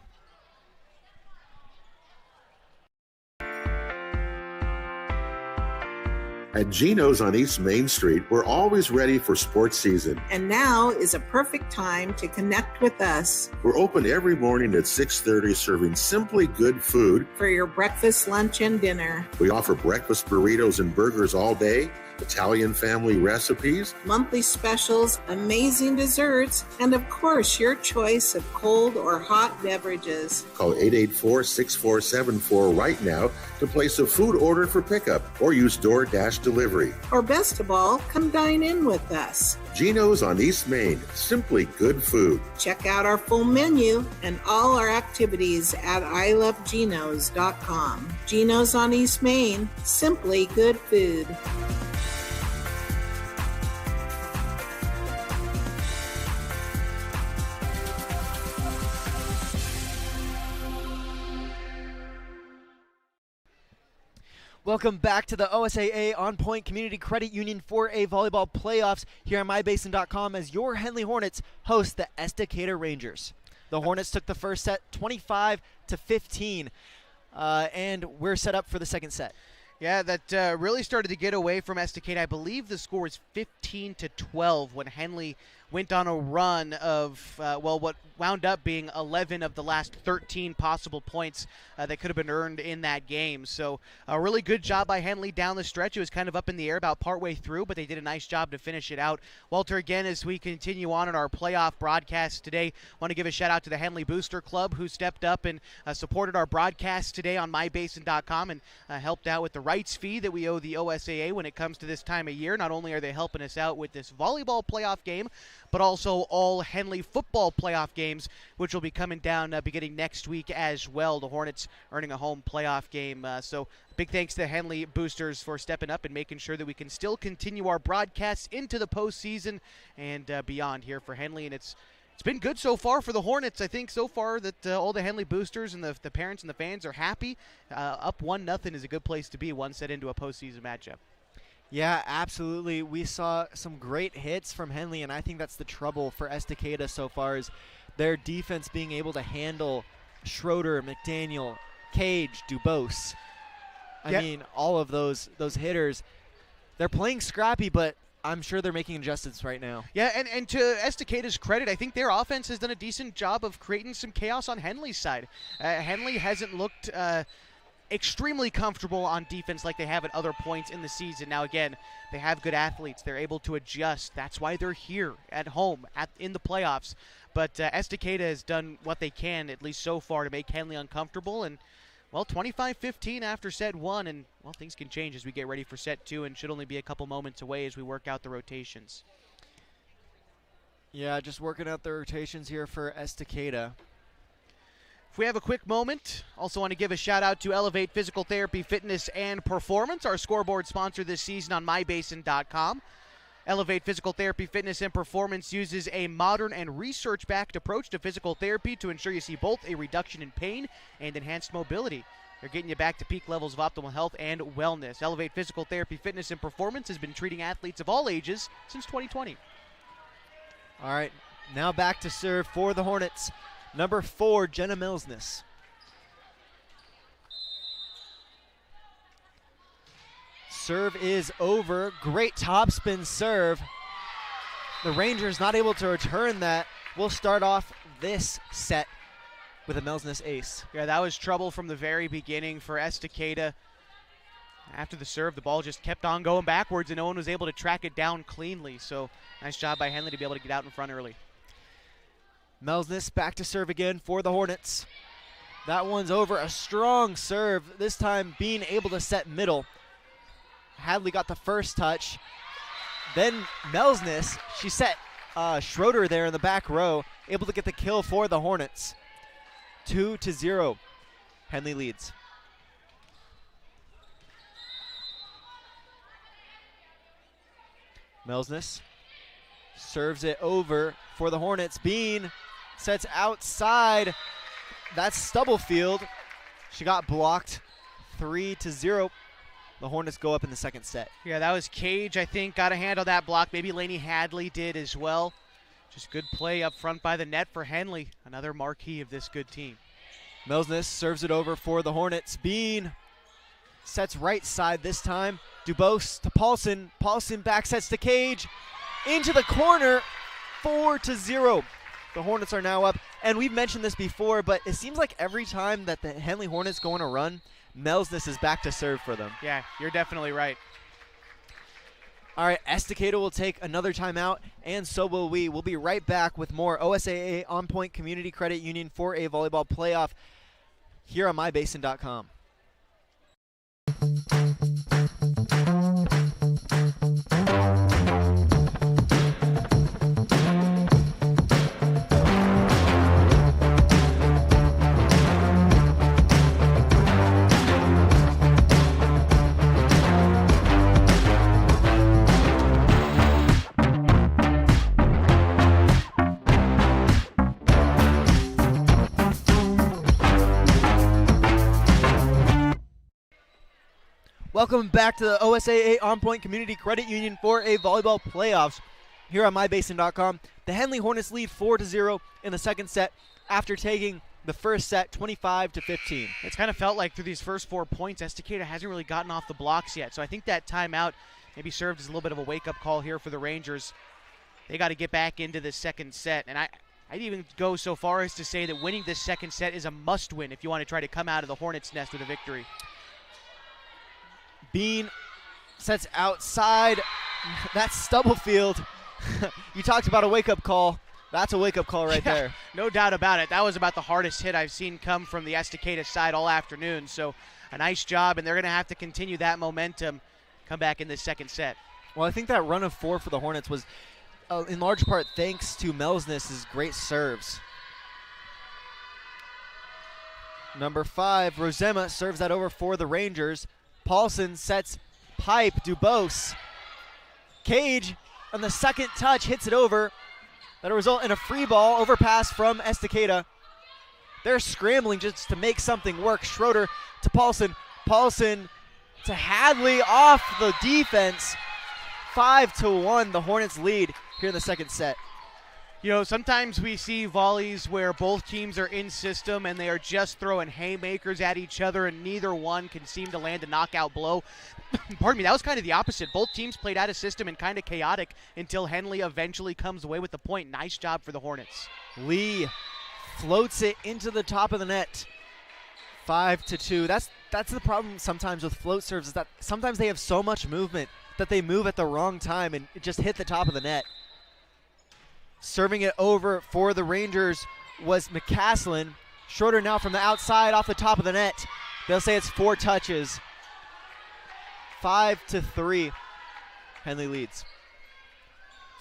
At Geno's on East Main Street, we're always ready for sports season. And now is a perfect time to connect with us. We're open every morning at 6:30, serving simply good food for your breakfast, lunch, and dinner. We offer breakfast burritos and burgers all day, Italian family recipes, monthly specials, amazing desserts, and of course, your choice of cold or hot beverages. Call 884-6474 right now to place a food order for pickup or use DoorDash delivery. Or best of all, come dine in with us. Geno's on East Main, simply good food. Check out our full menu and all our activities at ilovegenos.com. Geno's on East Main, simply good food. Welcome back to the OSAA On Point Community Credit Union 4A Volleyball Playoffs here on mybasin.com as your Henley Hornets host the Estacada Rangers. The Hornets took the first set 25-15, and we're set up for the second set. Yeah, that really started to get away from Estacada. I believe the score was 15-12 when Henley went on a run of, what wound up being 11 of the last 13 possible points that could have been earned in that game. So a really good job by Henley down the stretch. It was kind of up in the air about partway through, but they did a nice job to finish it out. Walter, again, as we continue on in our playoff broadcast today, want to give a shout out to the Henley Booster Club who stepped up and supported our broadcast today on mybasin.com and helped out with the rights fee that we owe the OSAA when it comes to this time of year. Not only are they helping us out with this volleyball playoff game, but also all Henley football playoff games, which will be coming down beginning next week as well. The Hornets earning a home playoff game. So big thanks to the Henley Boosters for stepping up and making sure that we can still continue our broadcasts into the postseason and beyond here for Henley. And it's been good so far for the Hornets. I think so far that all the Henley Boosters and the parents and the fans are happy. Up 1-0 is a good place to be one set into a postseason matchup. Yeah, absolutely. We saw some great hits from Henley, and I think that's the trouble for Estacada so far is their defense being able to handle Schroeder, McDaniel, Cage, Dubose. I mean, all of those hitters, they're playing scrappy, but I'm sure they're making adjustments right now. Yeah, and to Estacada's credit, I think their offense has done a decent job of creating some chaos on Henley's side. Henley hasn't looked extremely comfortable on defense like they have at other points in the season. Now, again, they have good athletes. They're able to adjust. That's why they're here at home in the playoffs. But Estacada has done what they can, at least so far, to make Henley uncomfortable. And, well, 25-15 after set 1. And, well, things can change as we get ready for set 2 and should only be a couple moments away as we work out the rotations. Yeah, just working out the rotations here for Estacada. If we have a quick moment, also want to give a shout out to Elevate Physical Therapy, Fitness, and Performance, our scoreboard sponsor this season on mybasin.com. Elevate Physical Therapy, Fitness, and Performance uses a modern and research-backed approach to physical therapy to ensure you see both a reduction in pain and enhanced mobility. They're getting you back to peak levels of optimal health and wellness. Elevate Physical Therapy, Fitness, and Performance has been treating athletes of all ages since 2020. All right, now back to serve for the Hornets. Number 4, Jenna Milsness. Serve is over. Great topspin serve. The Rangers not able to return that. We'll start off this set with a Milsness ace. Yeah, that was trouble from the very beginning for Estacada. After the serve, the ball just kept on going backwards and no one was able to track it down cleanly. So nice job by Henley to be able to get out in front early. Milsness back to serve again for the Hornets. That one's over. A strong serve, this time being able to set middle. Hadley got the first touch. Then Milsness, she set Schroeder there in the back row, able to get the kill for the Hornets. 2-0. Henley leads. Milsness serves it over for the Hornets. Bean sets outside. That's Stubblefield. She got blocked. 3-0. The Hornets go up in the second set. Yeah, that was Cage, I think, got a hand on that block. Maybe Lainey Hadley did as well. Just good play up front by the net for Henley. Another marquee of this good team. Milsness serves it over for the Hornets. Bean sets right side this time. Dubose to Paulson. Paulson back sets to Cage. Into the corner. 4-0. The Hornets are now up. And we've mentioned this before, but it seems like every time that the Henley Hornets go on a run, Milsness is back to serve for them. Yeah, you're definitely right. All right, Estacada will take another timeout, and so will we. We'll be right back with more OSAA On Point Community Credit Union 4A Volleyball Playoff here on mybasin.com. Welcome back to the OSAA On Point Community Credit Union 4A Volleyball Playoffs here on mybasin.com. The Henley Hornets lead 4-0 in the second set after taking the first set 25-15. It's kind of felt like through these first 4 points, Estacada hasn't really gotten off the blocks yet. So I think that timeout maybe served as a little bit of a wake-up call here for the Rangers. they got to get back into the second set. And I'd even go so far as to say that winning this second set is a must-win if you want to try to come out of the Hornets' nest with a victory. Bean sets outside. That's Stubblefield. You talked about a wake-up call. That's a wake-up call right there. No doubt about it. That was about the hardest hit I've seen come from the Estacada side all afternoon. So a nice job, and they're going to have to continue that momentum, come back in this second set. Well, I think that run of 4 for the Hornets was in large part thanks to Melsness's great serves. Number 5, Rosema serves that over for the Rangers. Paulson sets pipe, Dubose. Cage on the second touch hits it over. That'll result in a free ball overpass from Estacada. They're scrambling just to make something work. Schroeder to Paulson. Paulson to Hadley off the defense. 5-1, the Hornets lead here in the second set. You know, sometimes we see volleys where both teams are in system and they are just throwing haymakers at each other and neither one can seem to land a knockout blow. Pardon me, that was kind of the opposite. Both teams played out of system and kind of chaotic until Henley eventually comes away with the point. Nice job for the Hornets. Lee floats it into the top of the net. 5-2. That's the problem sometimes with float serves, is that sometimes they have so much movement that they move at the wrong time and it just hit the top of the net. Serving it over for the Rangers was McCaslin. Schroeder now from the outside off the top of the net. They'll say it's 4 touches. 5-3. Henley leads.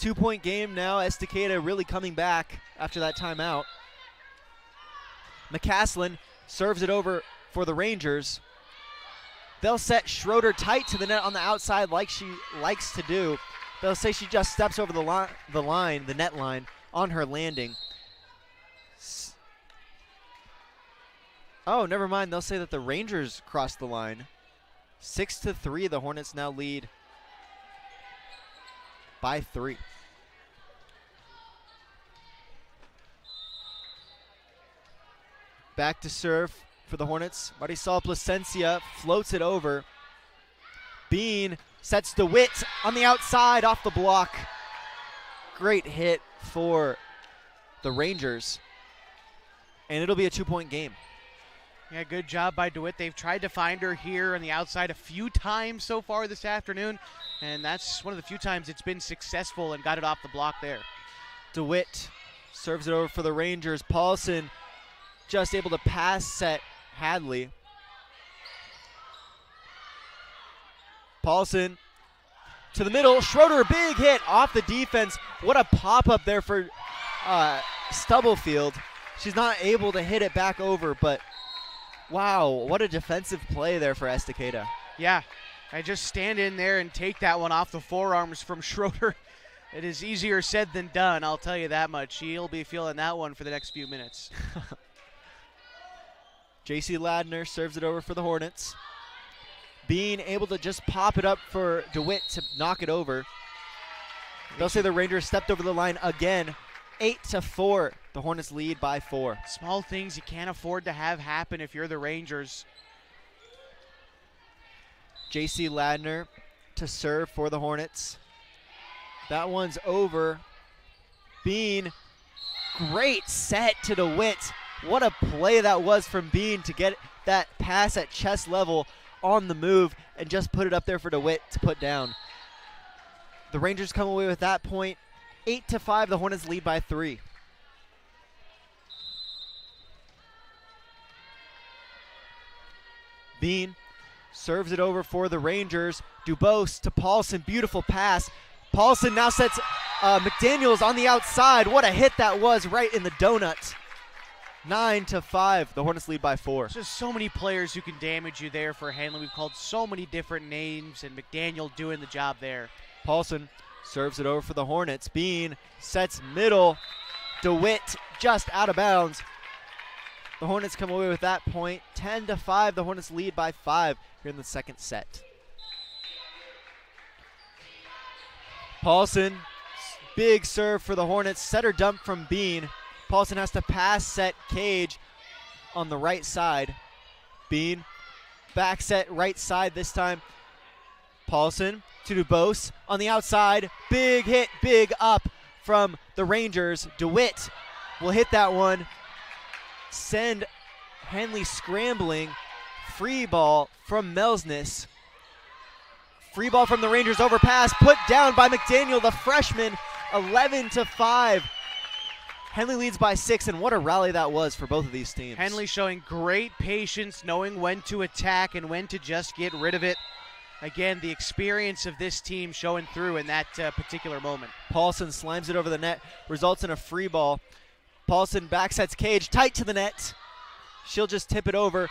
2-point game now. Estacada really coming back after that timeout. McCaslin serves it over for the Rangers. They'll set Schroeder tight to the net on the outside like she likes to do. They'll say she just steps over the net line on her landing. Oh, never mind. They'll say that the Rangers crossed the line. 6-3, the Hornets now lead by 3. Back to serve for the Hornets. Marisol Plasencia floats it over. Bean sets DeWitt on the outside off the block. Great hit for the Rangers. And it'll be a 2-point game. Yeah, good job by DeWitt. They've tried to find her here on the outside a few times so far this afternoon, and that's one of the few times it's been successful and got it off the block there. DeWitt serves it over for the Rangers. Paulson just able to pass set Hadley. Paulson to the middle. Schroeder, big hit off the defense. What a pop-up there for Stubblefield. She's not able to hit it back over, but wow, what a defensive play there for Estacada. Yeah, I just stand in there and take that one off the forearms from Schroeder. It is easier said than done, I'll tell you that much. She'll be feeling that one for the next few minutes. J.C. Ladner serves it over for the Hornets. Being able to just pop it up for DeWitt to knock it over. They'll say the Rangers stepped over the line again. 8-4. The Hornets lead by 4. Small things you can't afford to have happen if you're the Rangers. J.C. Ladner to serve for the Hornets. That one's over. Bean, great set to DeWitt. What a play that was from Bean to get that pass at chest level on the move and just put it up there for DeWitt to put down. The Rangers come away with that point. 8-5, the Hornets lead by 3. Bean serves it over for the Rangers. Dubose to Paulson, beautiful pass. Paulson now sets McDaniels on the outside. What a hit that was right in the donut. 9-5, the Hornets lead by 4. There's just so many players who can damage you there for Henley. We've called so many different names, and McDaniel doing the job there. Paulson serves it over for the Hornets. Bean sets middle. DeWitt just out of bounds. The Hornets come away with that point. 10-5, the Hornets lead by 5 here in the second set. Paulson, big serve for the Hornets. Setter dump from Bean. Paulson has to pass set Cage on the right side. Bean, back set right side this time. Paulson to Dubose on the outside. Big hit, big up from the Rangers. DeWitt will hit that one. Send Henley scrambling. Free ball from Melsness. Free ball from the Rangers, overpass, put down by McDaniel, the freshman, 11-5. Henley leads by 6, and what a rally that was for both of these teams. Henley showing great patience, knowing when to attack and when to just get rid of it. Again, the experience of this team showing through in that particular moment. Paulson slimes it over the net, results in a free ball. Paulson backsets Cage, tight to the net. She'll just tip it over.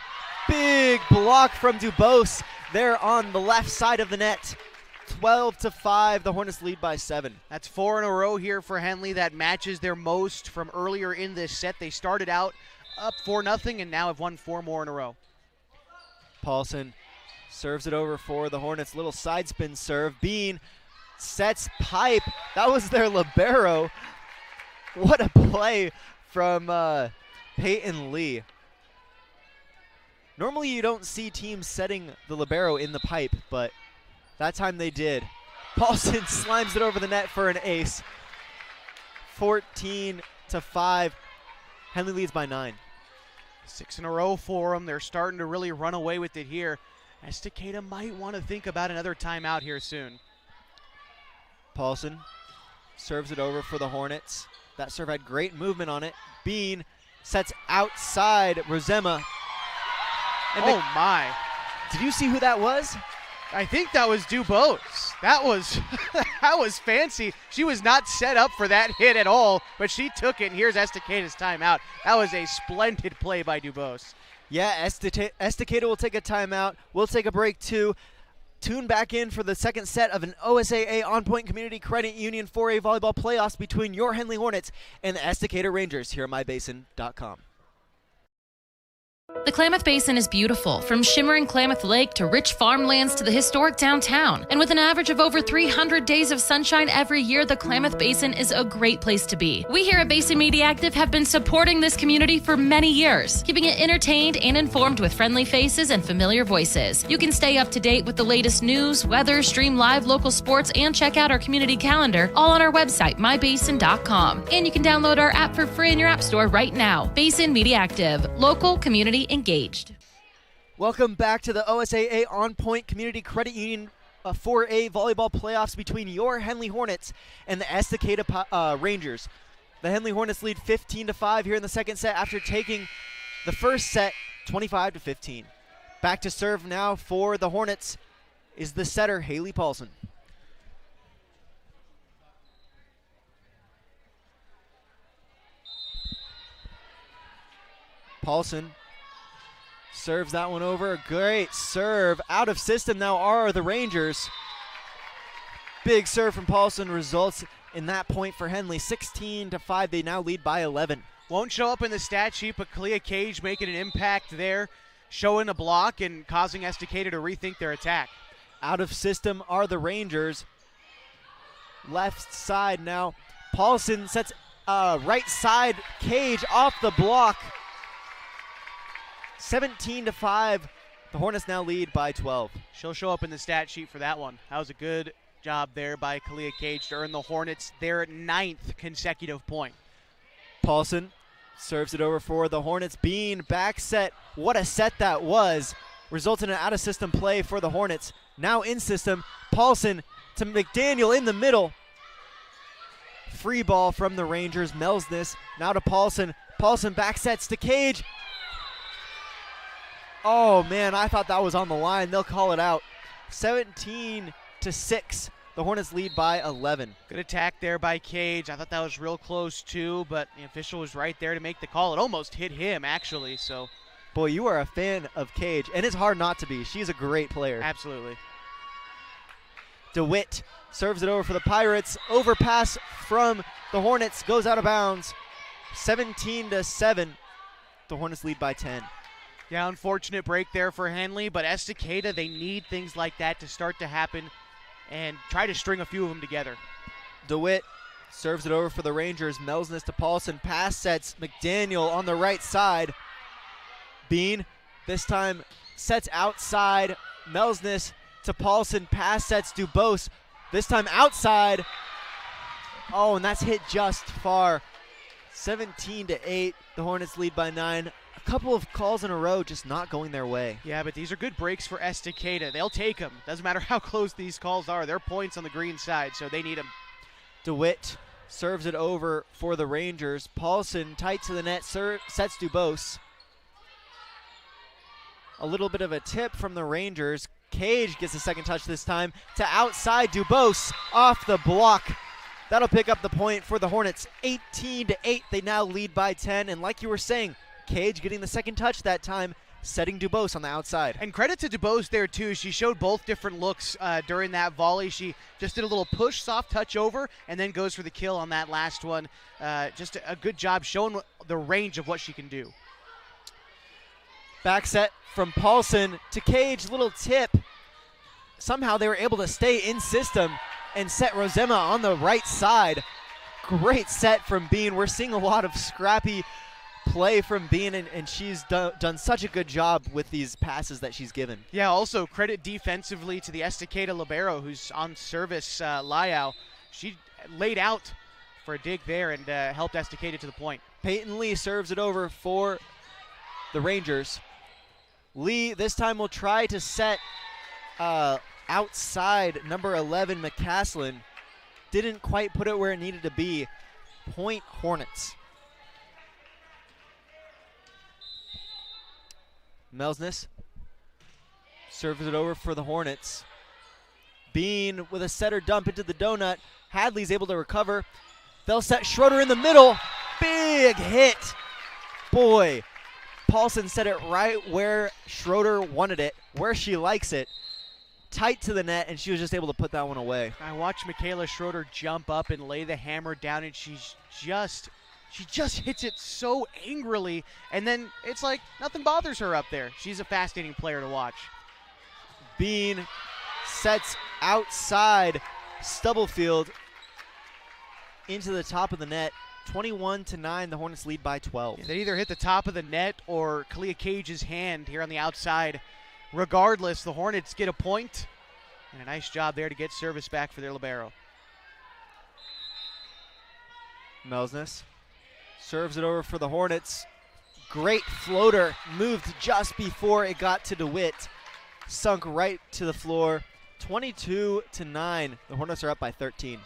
Big block from Dubose there on the left side of the net. 12-5, the Hornets lead by 7. That's 4 in a row here for Henley. That matches their most from earlier in this set. They started out up 4-0 and now have won 4 more in a row. Paulson serves it over for the Hornets. Little side spin serve. Bean sets pipe. That was their libero. What a play from Peyton Lee. Normally you don't see teams setting the libero in the pipe, but that time they did. Paulson slimes it over the net for an ace. 14-5. Henley leads by 9. 6 in a row for them. They're starting to really run away with it here. Estacada might want to think about another timeout here soon. Paulson serves it over for the Hornets. That serve had great movement on it. Bean sets outside Rosema. And my. Did you see who that was? I think that was Dubose. That was that was fancy. She was not set up for that hit at all, but she took it, and here's Estacada's timeout. That was a splendid play by Dubose. Yeah, Estacada will take a timeout. We'll take a break too. Tune back in for the second set of an OSAA On Point Community Credit Union 4A volleyball playoffs between your Henley Hornets and the Estacada Rangers here at mybasin.com. The Klamath Basin is beautiful, from shimmering Klamath Lake to rich farmlands to the historic downtown. And with an average of over 300 days of sunshine every year, the Klamath Basin is a great place to be. We here at Basin Media Active have been supporting this community for many years, keeping it entertained and informed with friendly faces and familiar voices. You can stay up to date with the latest news, weather, stream live local sports, and check out our community calendar, all on our website, mybasin.com. And you can download our app for free in your app store right now. Basin Media Active, local community engaged. Welcome back to the OSAA On Point Community Credit Union 4A volleyball playoffs between your Henley Hornets and the Estacada Rangers. The Henley Hornets lead 15-5 here in the second set after taking the first set 25-15. Back to serve now for the Hornets is the setter, Haley Paulson. Paulson serves that one over. Great serve. Out of system now are the Rangers. Big serve from Paulson results in that point for Henley. 16-5. They now lead by 11. Won't show up in the stat sheet, but Kalia Cage making an impact there, showing a block and causing Estacada to rethink their attack. Out of system are the Rangers. Left side now. Paulson sets right side. Cage off the block. 17-5. The Hornets now lead by 12. She'll show up in the stat sheet for that one. That was a good job there by Kalia Cage to earn the Hornets their 9th consecutive point. Paulson serves it over for the Hornets. Bean back set. What a set that was. Results in an out-of-system play for the Hornets. Now in system. Paulson to McDaniel in the middle. Free ball from the Rangers. Melsness now to Paulson. Paulson back sets to Cage. Oh, man, I thought that was on the line. They'll call it out. 17-6. The Hornets lead by 11. Good attack there by Cage. I thought that was real close, too, but the official was right there to make the call. It almost hit him, actually. So, boy, you are a fan of Cage, and it's hard not to be. She's a great player. Absolutely. DeWitt serves it over for the Pirates. Overpass from the Hornets goes out of bounds. 17-7. The Hornets lead by 10. Yeah, unfortunate break there for Henley, but Estacada, they need things like that to start to happen and try to string a few of them together. DeWitt serves it over for the Rangers. Melsness to Paulson. Pass sets McDaniel on the right side. Bean this time sets outside. Melsness to Paulson. Pass sets Dubose. This time outside. Oh, and that's hit just far. 17-8. The Hornets lead by 9. A couple of calls in a row just not going their way. Yeah, but these are good breaks for Estacada. They'll take them. Doesn't matter how close these calls are. They're points on the green side, so they need them. DeWitt serves it over for the Rangers. Paulson tight to the net, sets Dubose. A little bit of a tip from the Rangers. Cage gets a second touch this time to outside. Dubose off the block. That'll pick up the point for the Hornets. 18-8. They now lead by 10. And like you were saying, Cage getting the second touch that time, setting Dubose on the outside. And credit to Dubose there, too. She showed both different looks during that volley. She just did a little push, soft touch over, and then goes for the kill on that last one. Just a good job showing the range of what she can do. Back set from Paulson to Cage. Little tip. Somehow they were able to stay in system and set Rosema on the right side. Great set from Bean. We're seeing a lot of scrappy play from Bean, and she's done such a good job with these passes that she's given. Yeah, also credit defensively to the Estacada libero who's on service, Liao. She laid out for a dig there and helped Estacada to the point. Peyton Lee serves it over for the Rangers. Lee this time will try to set outside number 11 McCaslin. Didn't quite put it where it needed to be. Point Hornets. Melsness serves it over for the Hornets. Bean with a setter dump into the donut. Hadley's able to recover. They'll set Schroeder in the middle. Big hit. Boy, Paulson set it right where Schroeder wanted it, where she likes it. Tight to the net, and she was just able to put that one away. I watched Michaela Schroeder jump up and lay the hammer down, and she just hits it so angrily, and then it's like nothing bothers her up there. She's a fascinating player to watch. Bean sets outside Stubblefield into the top of the net. 21-9, the Hornets lead by 12. Yeah, they either hit the top of the net or Kalia Cage's hand here on the outside. Regardless, the Hornets get a point, and a nice job there to get service back for their libero. Melsness serves it over for the Hornets. Great floater, moved just before it got to DeWitt. Sunk right to the floor. 22-9, the Hornets are up by 13.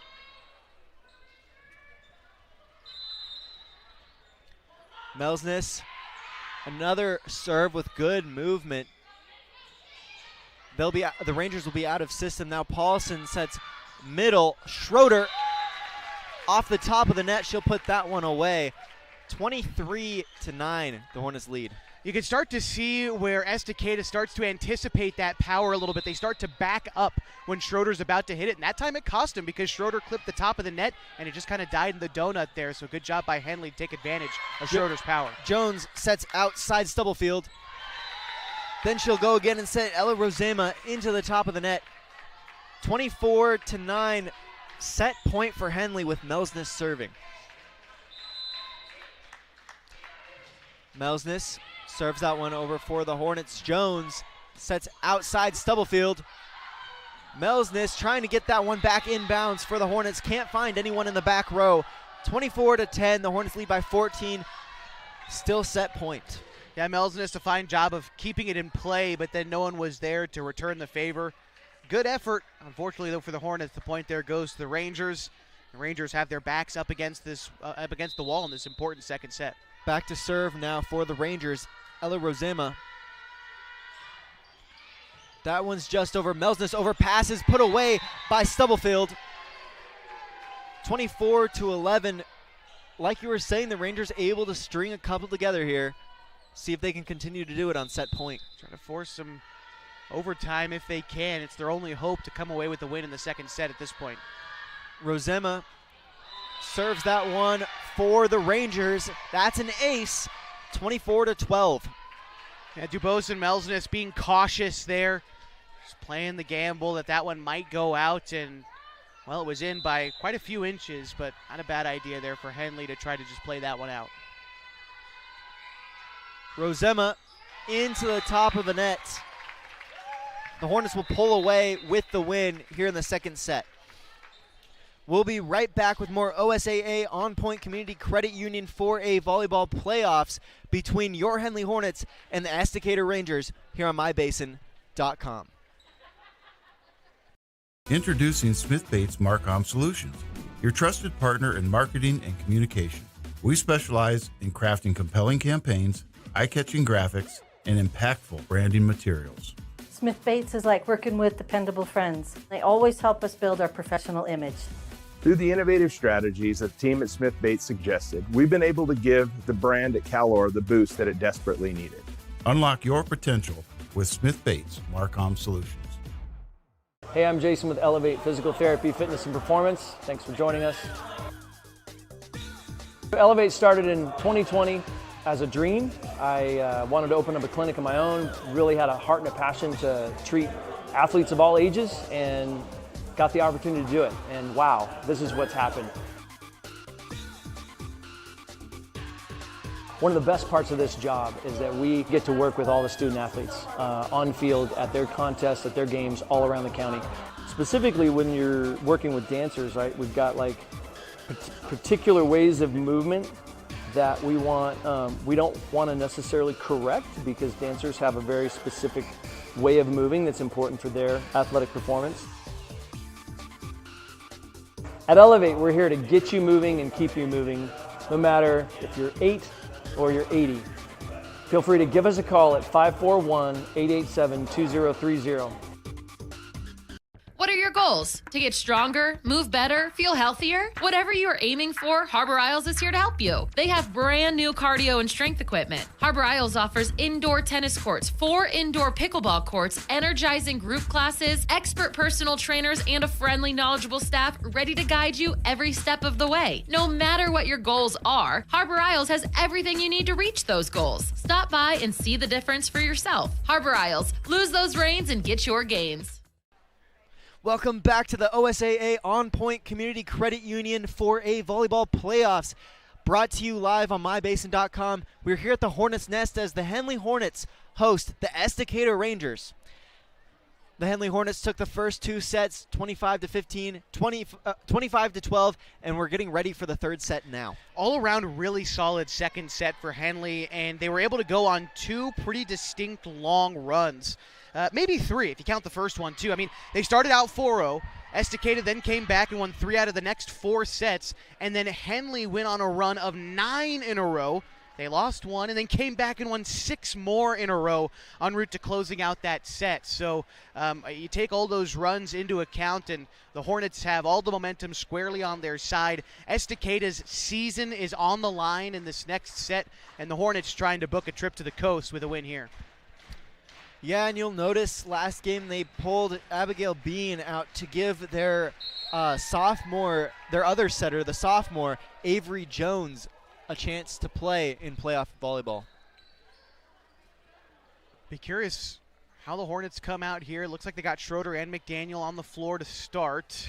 Melsness, another serve with good movement. The Rangers will be out of system now. Paulson sets middle. Schroeder off the top of the net. She'll put that one away. 23-9, the Hornets lead. You can start to see where Estacada starts to anticipate that power a little bit. They start to back up when Schroeder's about to hit it, and that time it cost him because Schroeder clipped the top of the net, and it just kind of died in the donut there, so good job by Henley to take advantage of Schroeder's power. Jones sets outside Stubblefield. Then she'll go again and set Ella Rosema into the top of the net. 24-9, set point for Henley with Melsness serving. Melsness serves that one over for the Hornets. Jones sets outside Stubblefield. Melsness trying to get that one back inbounds for the Hornets. Can't find anyone in the back row. 24-10, the Hornets lead by 14. Still set point. Yeah, Melsness a fine job of keeping it in play, but then no one was there to return the favor. Good effort. Unfortunately, though, for the Hornets, the point there goes to the Rangers. The Rangers have their backs up against the wall in this important second set. Back to serve now for the Rangers. Ella Rosema. That one's just over. Melsness overpasses, put away by Stubblefield. 24-11. Like you were saying, the Rangers able to string a couple together here. See if they can continue to do it on set point. Trying to force some overtime if they can. It's their only hope to come away with the win in the second set at this point. Rosema serves that one for the Rangers. That's an ace. 24-12. Yeah, Dubose and Melsness being cautious there. Just playing the gamble that one might go out, and well, it was in by quite a few inches, but not a bad idea there for Henley to try to just play that one out. Rosema into the top of the net. The Hornets will pull away with the win here in the second set. We'll be right back with more OSAA On Point Community Credit Union 4A volleyball playoffs between your Henley Hornets and the Estacada Rangers here on mybasin.com. Introducing Smith Bates Marcom Solutions, your trusted partner in marketing and communication. We specialize in crafting compelling campaigns, eye-catching graphics, and impactful branding materials. Smith Bates is like working with dependable friends. They always help us build our professional image. Through the innovative strategies that the team at Smith Bates suggested, we've been able to give the brand at Calor the boost that it desperately needed. Unlock your potential with Smith Bates Marcom Solutions. Hey, I'm Jason with Elevate Physical Therapy, Fitness, and Performance. Thanks for joining us. Elevate started in 2020 as a dream. I wanted to open up a clinic of my own, really had a heart and a passion to treat athletes of all ages, and got the opportunity to do it. And wow, this is what's happened. One of the best parts of this job is that we get to work with all the student athletes on field, at their contests, at their games, all around the county. Specifically when you're working with dancers, right? We've got like particular ways of movement that we don't want to necessarily correct, because dancers have a very specific way of moving that's important for their athletic performance. At Elevate, we're here to get you moving and keep you moving, no matter if you're 8 or you're 80. Feel free to give us a call at 541-887-2030. What are your goals? To get stronger, move better, feel healthier? Whatever you are aiming for, Harbor Isles is here to help you. They have brand new cardio and strength equipment. Harbor Isles offers indoor tennis courts, 4 indoor pickleball courts, energizing group classes, expert personal trainers, and a friendly, knowledgeable staff ready to guide you every step of the way. No matter what your goals are, Harbor Isles has everything you need to reach those goals. Stop by and see the difference for yourself. Harbor Isles, lose those reins and get your gains. Welcome back to the OSAA On Point Community Credit Union 4A volleyball playoffs, brought to you live on mybasin.com. We're here at the Hornets Nest as the Henley Hornets host the Estacada Rangers. The Henley Hornets took the first 2 sets, 25-15, 25-12, and we're getting ready for the third set now. All around really solid second set for Henley, and they were able to go on 2 pretty distinct long runs. Maybe 3 if you count the first one too. I mean, they started out 4-0. Estacada then came back and won 3 out of the next 4 sets, and then Henley went on a run of 9 in a row. They lost 1 and then came back and won 6 more in a row en route to closing out that set. So you take all those runs into account, and the Hornets have all the momentum squarely on their side. Estacada's season is on the line in this next set, and the Hornets trying to book a trip to the coast with a win here. Yeah, and you'll notice last game they pulled Abigail Bean out to give their sophomore, their other setter, the sophomore, Avery Jones, a chance to play in playoff volleyball. Be curious how the Hornets come out here. Looks like they got Schroeder and McDaniel on the floor to start.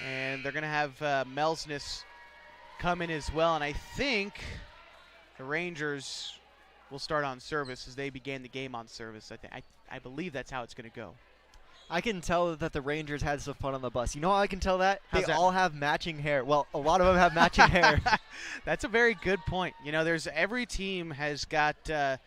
And they're going to have Melsness come in as well. And I think the Rangers will start on service as they began the game on service. I believe that's how it's going to go. I can tell that the Rangers had some fun on the bus. You know how I can tell that? They How's that? all have matching hair. Well, a lot of them have matching hair. That's a very good point. You know, every team has got the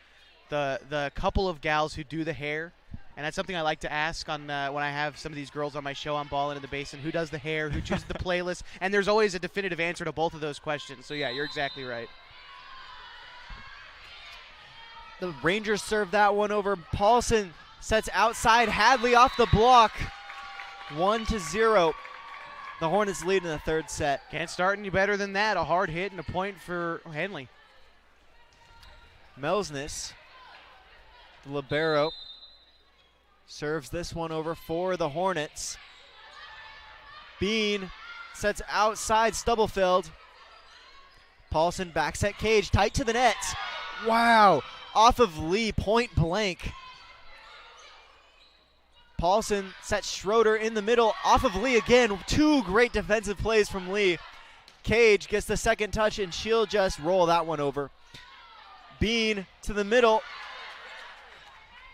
couple of gals who do the hair, and that's something I like to ask on when I have some of these girls on my show on Ballin' in the Basin. Who does the hair? Who chooses the playlist? And there's always a definitive answer to both of those questions. So yeah, you're exactly right. The Rangers serve that one over. Paulson sets outside. Hadley off the block. 1-0. The Hornets lead in the third set. Can't start any better than that. A hard hit and a point for Henley. Melsness, the libero, serves this one over for the Hornets. Bean sets outside. Stubblefield. Paulson back set Cage. Tight to the net. Wow. Off of Lee, point blank. Paulson sets Schroeder in the middle, off of Lee again. 2 great defensive plays from Lee. Cage gets the second touch, and she'll just roll that one over. Bean to the middle.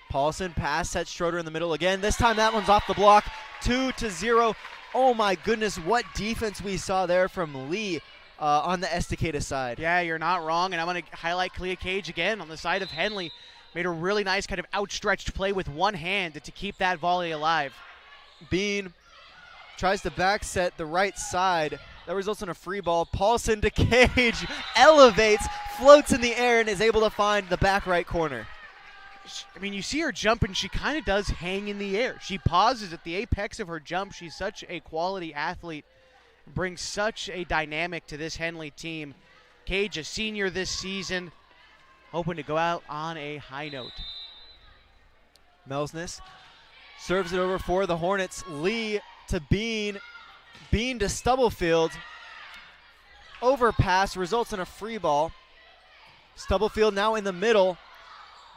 Paulson pass, sets Schroeder in the middle again. This time that one's off the block. 2-0. Oh my goodness, what defense we saw there from Lee on the Estacada side. Yeah, you're not wrong, and I'm going to highlight Clea Cage again on the side of Henley. Made a really nice kind of outstretched play with one hand to keep that volley alive. Bean tries to back set the right side. That results in a free ball. Paulson to Cage, elevates, floats in the air, and is able to find the back right corner. I mean, you see her jump, and she kind of does hang in the air. She pauses at the apex of her jump. She's such a quality athlete, brings such a dynamic to this Henley team. Cage, a senior this season, hoping to go out on a high note. Melsness serves it over for the Hornets. Lee to Bean. Bean to Stubblefield. Overpass results in a free ball. Stubblefield now in the middle.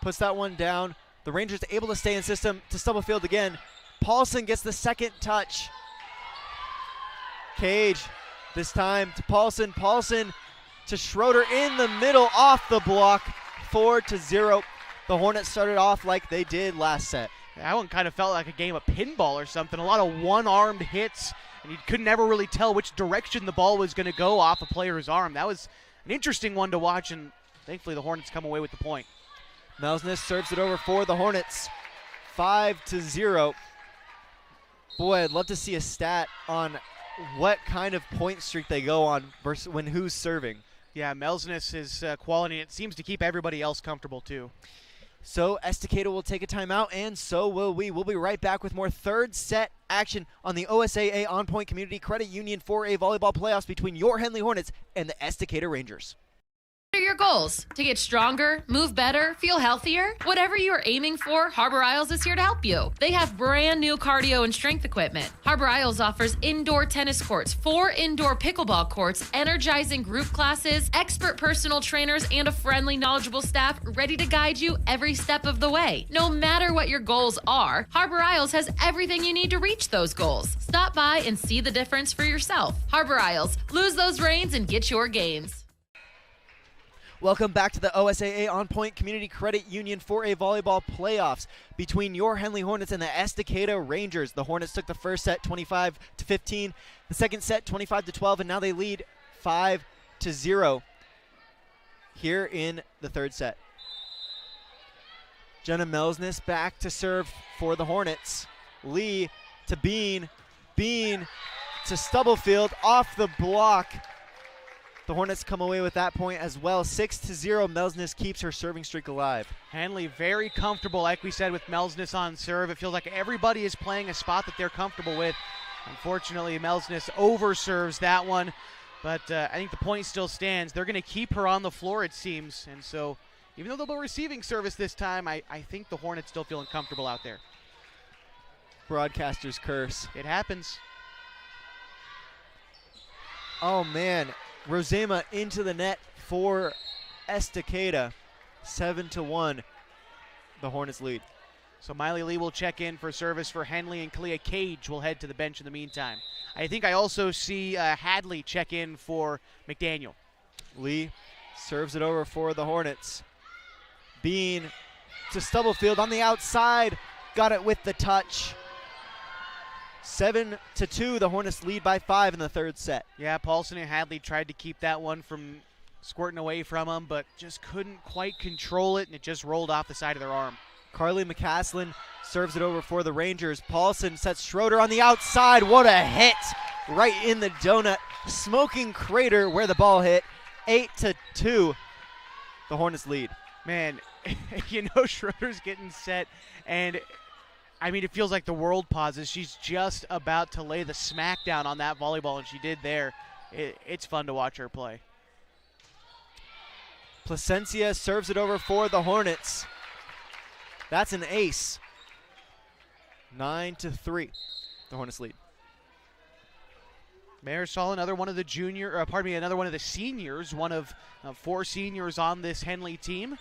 Puts that one down. The Rangers able to stay in system to Stubblefield again. Paulson gets the second touch. Cage this time to Paulson. Paulson to Schroeder in the middle off the block. 4-0. The Hornets started off like they did last set. That one kind of felt like a game of pinball or something. A lot of one-armed hits, and you could never really tell which direction the ball was going to go off a player's arm. That was an interesting one to watch, and thankfully the Hornets come away with the point. Melsness serves it over for the Hornets. 5-0. Boy, I'd love to see a stat on what kind of point streak they go on versus when who's serving. Yeah, Melsness is quality. It seems to keep everybody else comfortable too. So Estacada will take a timeout, and so will we. We'll be right back with more third set action on the OSAA On Point Community Credit Union 4A Volleyball Playoffs between your Henley Hornets and the Estacada Rangers. What are your goals? To get stronger, move better, feel healthier? Whatever you are aiming for, Harbor Isles is here to help you. They have brand new cardio and strength equipment. Harbor Isles offers indoor tennis courts, 4 indoor pickleball courts, energizing group classes, expert personal trainers, and a friendly, knowledgeable staff ready to guide you every step of the way. No matter what your goals are, Harbor Isles has everything you need to reach those goals. Stop by and see the difference for yourself. Harbor Isles, lose those reins and get your gains. Welcome back to the OSAA On Point Community Credit Union 4A Volleyball Playoffs between your Henley Hornets and the Estacada Rangers. The Hornets took the first set 25-15, the second set 25-12, and now they lead 5-0 here in the third set. Jenna Melsness back to serve for the Hornets. Lee to Bean. Bean to Stubblefield off the block. The Hornets come away with that point as well. 6-0. Melsness keeps her serving streak alive. Henley very comfortable, like we said, with Melsness on serve. It feels like everybody is playing a spot that they're comfortable with. Unfortunately, Melsness overserves that one, but I think the point still stands. They're going to keep her on the floor, it seems, and so even though they'll be receiving service this time, I think the Hornets still feeling comfortable out there. Broadcaster's curse. It happens. Oh, man. Rosema into the net for Estacada. 7-1. The Hornets lead. So Miley Lee will check in for service for Henley, and Clea Cage will head to the bench in the meantime. I think I also see Hadley check in for McDaniel. Lee serves it over for the Hornets. Bean to Stubblefield on the outside. Got it with the touch. 7-2, the Hornets lead by 5 in the third set. Yeah, Paulson and Hadley tried to keep that one from squirting away from them, but just couldn't quite control it, and it just rolled off the side of their arm. Carly McCaslin serves it over for the Rangers. Paulson sets Schroeder on the outside. What a hit right in the donut. Smoking crater where the ball hit. 8-2, the Hornets lead. Man, you know Schroeder's getting set, and I mean, it feels like the world pauses. She's just about to lay the smackdown on that volleyball, and she did there. It's fun to watch her play. Placencia serves it over for the Hornets. That's an ace. 9-3, the Hornets lead. Marisol, another one of the another one of the seniors, one of 4 seniors on this Henley team.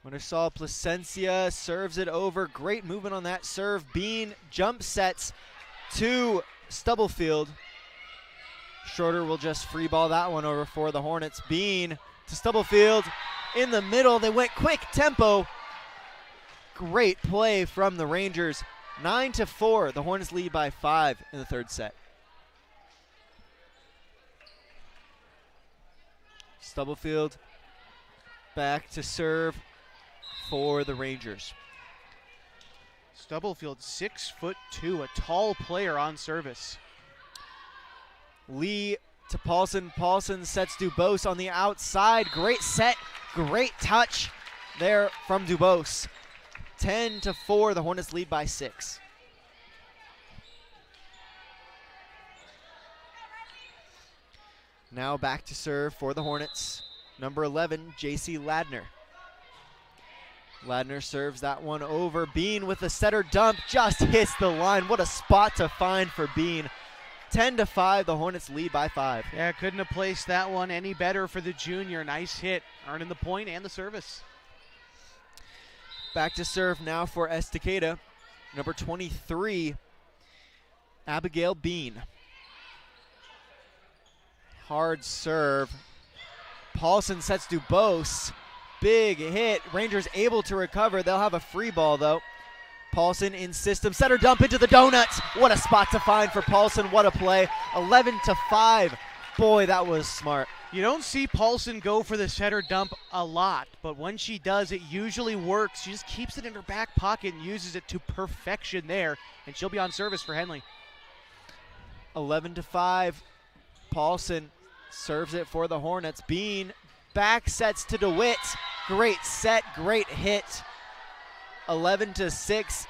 Marisol Placencia serves it over. Great movement on that serve. Bean jump sets to Stubblefield. Schroeder will just free ball that one over for the Hornets. Bean to Stubblefield in the middle. They went quick tempo. Great play from the Rangers. 9-4. The Hornets lead by 5 in the third set. Stubblefield back to serve for the Rangers. Stubblefield, 6'2", a tall player on service. Lee to Paulson. Paulson sets Dubose on the outside. Great set, great touch there from Dubose. 10-4, the Hornets lead by 6. Now back to serve for the Hornets. Number 11, J.C. Ladner. Ladner serves that one over. Bean with the setter dump, just hits the line. What a spot to find for Bean. 10-5, the Hornets lead by 5. Yeah, couldn't have placed that one any better for the junior. Nice hit, earning the point and the service. Back to serve now for Estacada. Number 23, Abigail Bean. Hard serve. Paulson sets Dubose. Big hit. Rangers able to recover. They'll have a free ball though. Paulson in system. Setter dump into the donuts. What a spot to find for Paulson. What a play. 11-5. Boy, that was smart. You don't see Paulson go for the setter dump a lot, but when she does, it usually works. She just keeps it in her back pocket and uses it to perfection there, and she'll be on service for Henley. 11-5. Paulson serves it for the Hornets. Bean back sets to DeWitt. Great set, great hit. 11-6.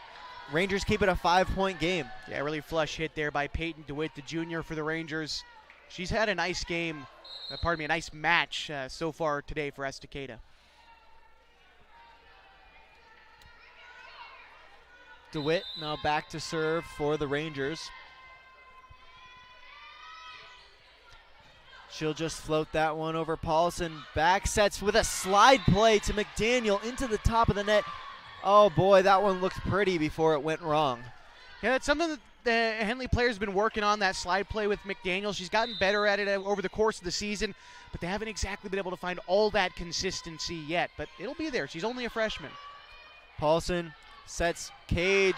Rangers keep it a 5-point game. Yeah, really flush hit there by Peyton DeWitt, the junior for the Rangers. She's had a nice game, a nice match so far today for Estacada. DeWitt now back to serve for the Rangers. She'll just float that one over Paulson. Back sets with a slide play to McDaniel into the top of the net. Oh boy, that one looked pretty before it went wrong. Yeah, that's something that the Henley players have been working on, that slide play with McDaniel. She's gotten better at it over the course of the season, but they haven't exactly been able to find all that consistency yet. But it'll be there. She's only a freshman. Paulson sets Cage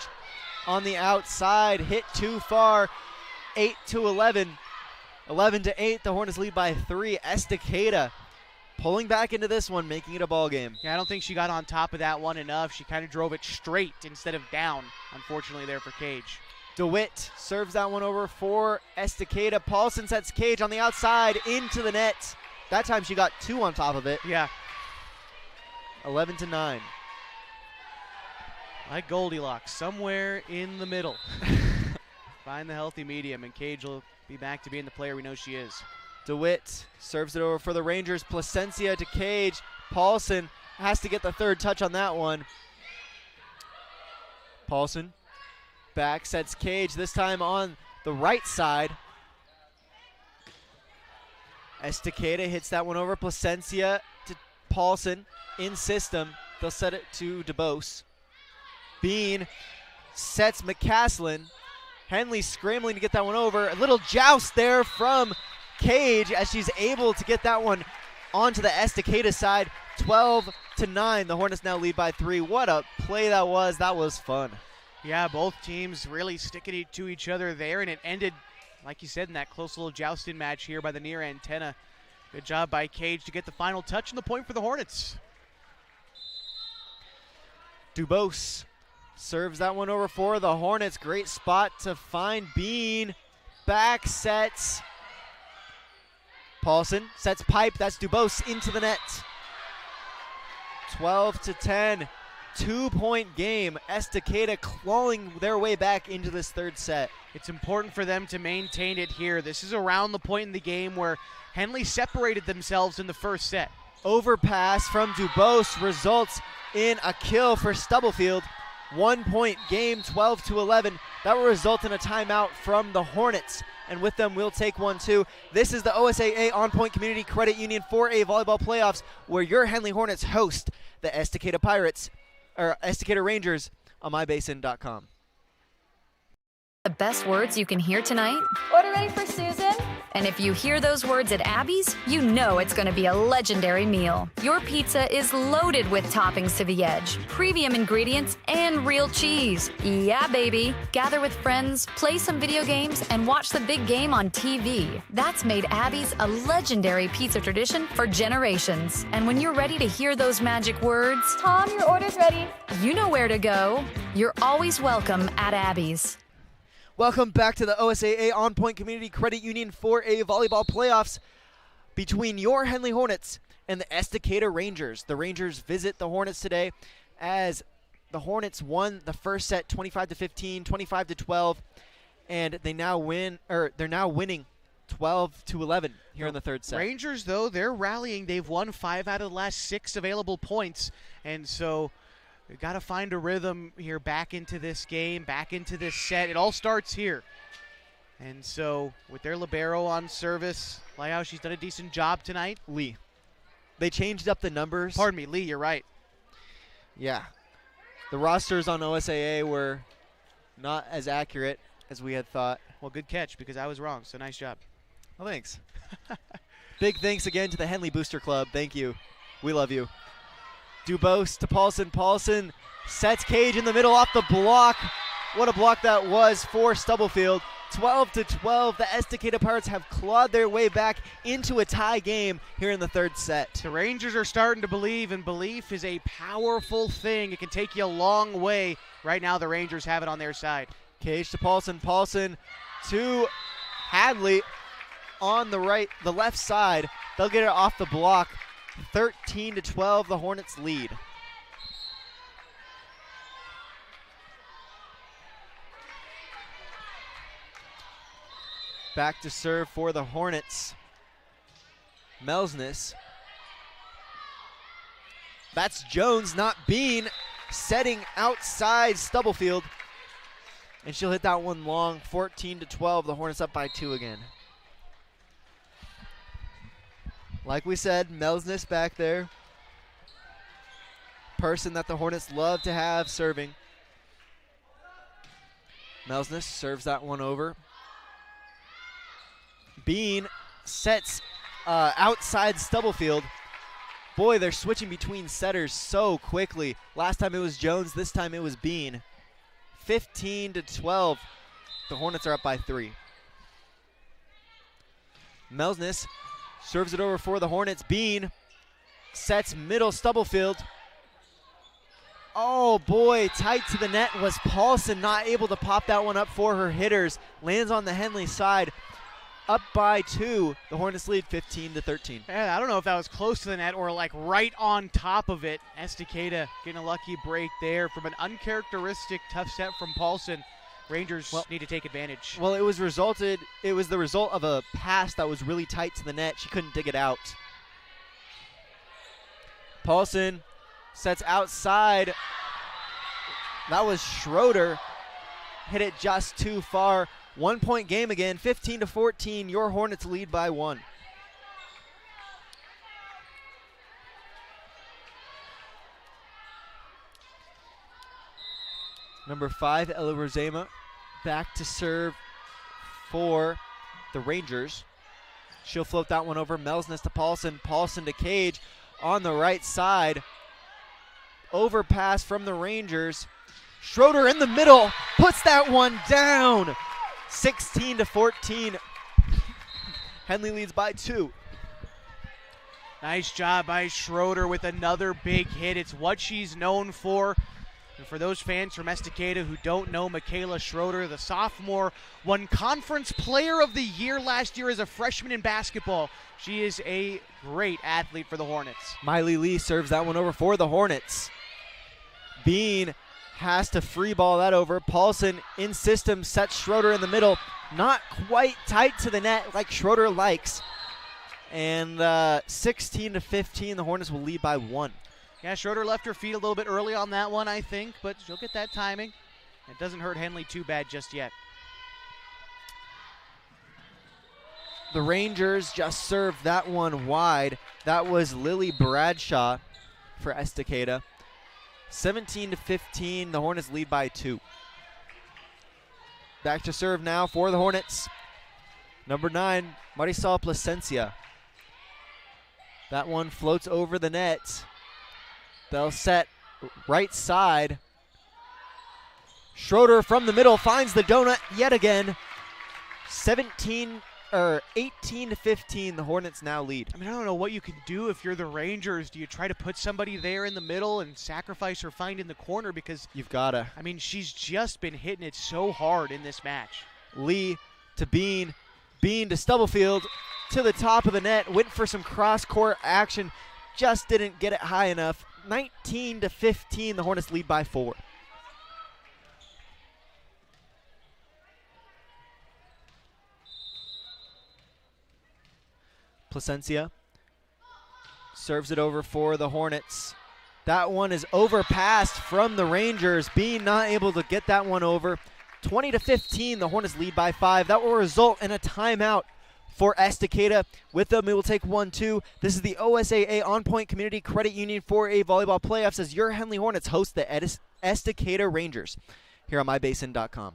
on the outside. Hit too far. 8-11. 11-8. The Hornets lead by 3. Estacada pulling back into this one, making it a ball game. Yeah, I don't think she got on top of that one enough. She kind of drove it straight instead of down, unfortunately, there for Cage. DeWitt serves that one over for Estacada. Paulson sets Cage on the outside into the net. That time she got 2 on top of it. Yeah. 11-9. Like Goldilocks, somewhere in the middle. Find the healthy medium, and Cage will be back to being the player we know she is. DeWitt serves it over for the Rangers. Placencia to Cage. Paulson has to get the third touch on that one. Paulson back sets Cage, this time on the right side. Estacada hits that one over. Placencia to Paulson in system. They'll set it to DeBose. Bean sets McCaslin. Henley scrambling to get that one over. A little joust there from Cage as she's able to get that one onto the Estacada side. 12-9. The Hornets now lead by 3. What a play that was. That was fun. Yeah, both teams really sticking to each other there, and it ended, like you said, in that close little jousting match here by the near antenna. Good job by Cage to get the final touch and the point for the Hornets. Dubose serves that one over for the Hornets. Great spot to find Bean. Back sets. Paulson sets pipe. That's Dubose into the net. 12-10. 2-point game. Estacada clawing their way back into this third set. It's important for them to maintain it here. This is around the point in the game where Henley separated themselves in the first set. Overpass from Dubose results in a kill for Stubblefield. 1-point game, 12-11. That will result in a timeout from the Hornets. And with them, we'll take one too. This is the OSAA On Point Community Credit Union 4A Volleyball Playoffs, where your Henley Hornets host the Estacada Pirates, or Estacada Rangers on mybasin.com. The best words you can hear tonight? Order ready for Susan? And if you hear those words at Abby's, you know it's going to be a legendary meal. Your pizza is loaded with toppings to the edge, premium ingredients, and real cheese. Yeah, baby. Gather with friends, play some video games, and watch the big game on TV. That's made Abby's a legendary pizza tradition for generations. And when you're ready to hear those magic words, Tom, your order's ready. you know where to go. You're always welcome at Abby's. Welcome back to the OSAA On Point Community Credit Union 4A volleyball playoffs between your Henley Hornets and the Estacada Rangers. The Rangers visit the Hornets today as the Hornets won the first set 25-15, 25-12, and they're now winning 12-11 here in the third set. Rangers, though, they're rallying. They've won 5 out of the last 6 available points, and so we've got to find a rhythm here back into this game, back into this set. It all starts here. And so with their libero on service, Lyao, she's done a decent job tonight. Lee. They changed up the numbers. Pardon me, Lee, you're right. Yeah. The rosters on OSAA were not as accurate as we had thought. Well, good catch, because I was wrong, so nice job. Well, thanks. Big thanks again to the Henley Booster Club. Thank you. We love you. Dubose to Paulson. Paulson sets Cage in the middle off the block. What a block that was for Stubblefield. 12-12. The Estacada Pirates have clawed their way back into a tie game here in the third set. The Rangers are starting to believe, and belief is a powerful thing. It can take you a long way. Right now, the Rangers have it on their side. Cage to Paulson. Paulson to Hadley on the left side. They'll get it off the block. 13-12, the Hornets lead. Back to serve for the Hornets. Melsness. That's Jones, not Bean, setting outside Stubblefield. And she'll hit that one long. 14-12, the Hornets up by 2 again. Like we said, Melsness back there. Person that the Hornets love to have serving. Melsness serves that one over. Bean sets outside Stubblefield. Boy, they're switching between setters so quickly. Last time it was Jones, this time it was Bean. 15-12. The Hornets are up by 3. Melsness serves it over for the Hornets. Bean sets middle Stubblefield. Oh boy, tight to the net was Paulson, not able to pop that one up for her hitters. Lands on the Henley side. Up by 2. The Hornets lead 15-13. I don't know if that was close to the net or like right on top of it. Estacada getting a lucky break there from an uncharacteristic tough set from Paulson. Rangers need to take advantage. Well, it was the result of a pass that was really tight to the net. She couldn't dig it out. Paulson sets outside. That was Schroeder. Hit it just too far. 1 point game again, 15-14. Your Hornets lead by 1. Number 5, Ella Rosema, back to serve for the Rangers. She'll float that one over. Melsness to Paulson. Paulson to Cage on the right side. Overpass from the Rangers. Schroeder in the middle puts that one down. 16-14. Henley leads by 2. Nice job by Schroeder with another big hit. It's what she's known for. And for those fans from Estacada who don't know Michaela Schroeder, the sophomore, won Conference Player of the Year last year as a freshman in basketball. She is a great athlete for the Hornets. Miley Lee serves that one over for the Hornets. Bean has to free ball that over. Paulson in system sets Schroeder in the middle. Not quite tight to the net like Schroeder likes. And 16-15, the Hornets will lead by 1. Yeah, Schroeder left her feet a little bit early on that one, I think, but she'll get that timing. It doesn't hurt Henley too bad just yet. The Rangers just served that one wide. That was Lily Bradshaw for Estacada. 17-15, the Hornets lead by 2. Back to serve now for the Hornets. Number 9, Marisol Plasencia. That one floats over the net. They'll set right side. Schroeder from the middle finds the donut yet again. 18 to 15, the Hornets now lead. I mean, I don't know what you can do if you're the Rangers. Do you try to put somebody there in the middle and sacrifice her find in the corner? Because you've got to. I mean, she's just been hitting it so hard in this match. Lee to Bean. Bean to Stubblefield to the top of the net. Went for some cross-court action. Just didn't get it high enough. 19 to 15, the Hornets lead by 4. Plasencia serves it over for the Hornets. That one is overpassed from the Rangers. Bean not able to get that one over. 20 to 15, the Hornets lead by 5. That will result in a timeout for Estacada. With them, we will take 1-2. This is the OSAA On Point Community Credit Union 4A Volleyball Playoffs as your Henley Hornets host the Estacada Rangers here on mybasin.com.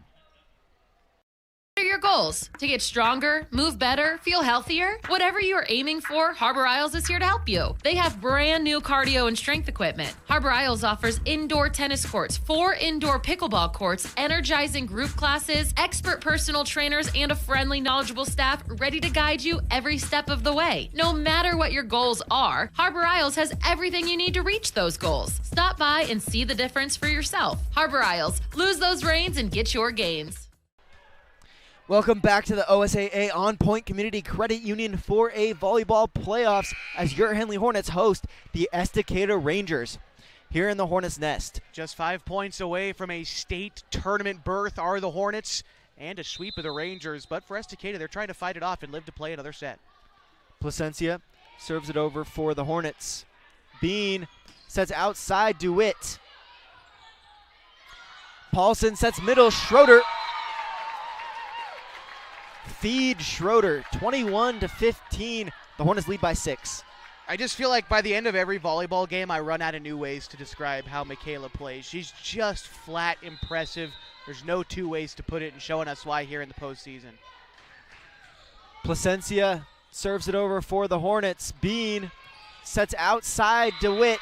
What are your goals? To get stronger, move better, feel healthier? Whatever you are aiming for, Harbor Isles is here to help you. They have brand new cardio and strength equipment. Harbor Isles offers indoor tennis courts, 4 indoor pickleball courts, energizing group classes, expert personal trainers, and a friendly, knowledgeable staff ready to guide you every step of the way. No matter what your goals are, Harbor Isles has everything you need to reach those goals. Stop by and see the difference for yourself. Harbor Isles, lose those reins and get your gains. Welcome back to the OSAA On Point Community Credit Union 4A Volleyball Playoffs as your Henley Hornets host the Estacada Rangers here in the Hornets' nest. Just 5 points away from a state tournament berth are the Hornets and a sweep of the Rangers. But for Estacada, they're trying to fight it off and live to play another set. Plasencia serves it over for the Hornets. Bean sets outside DeWitt. Paulson sets middle. Schroeder. Feed Schroeder, 21 to 15. The Hornets lead by 6. I just feel like by the end of every volleyball game, I run out of new ways to describe how Michaela plays. She's just flat impressive. There's no 2 ways to put it, and showing us why here in the postseason. Plasencia serves it over for the Hornets. Bean sets outside DeWitt.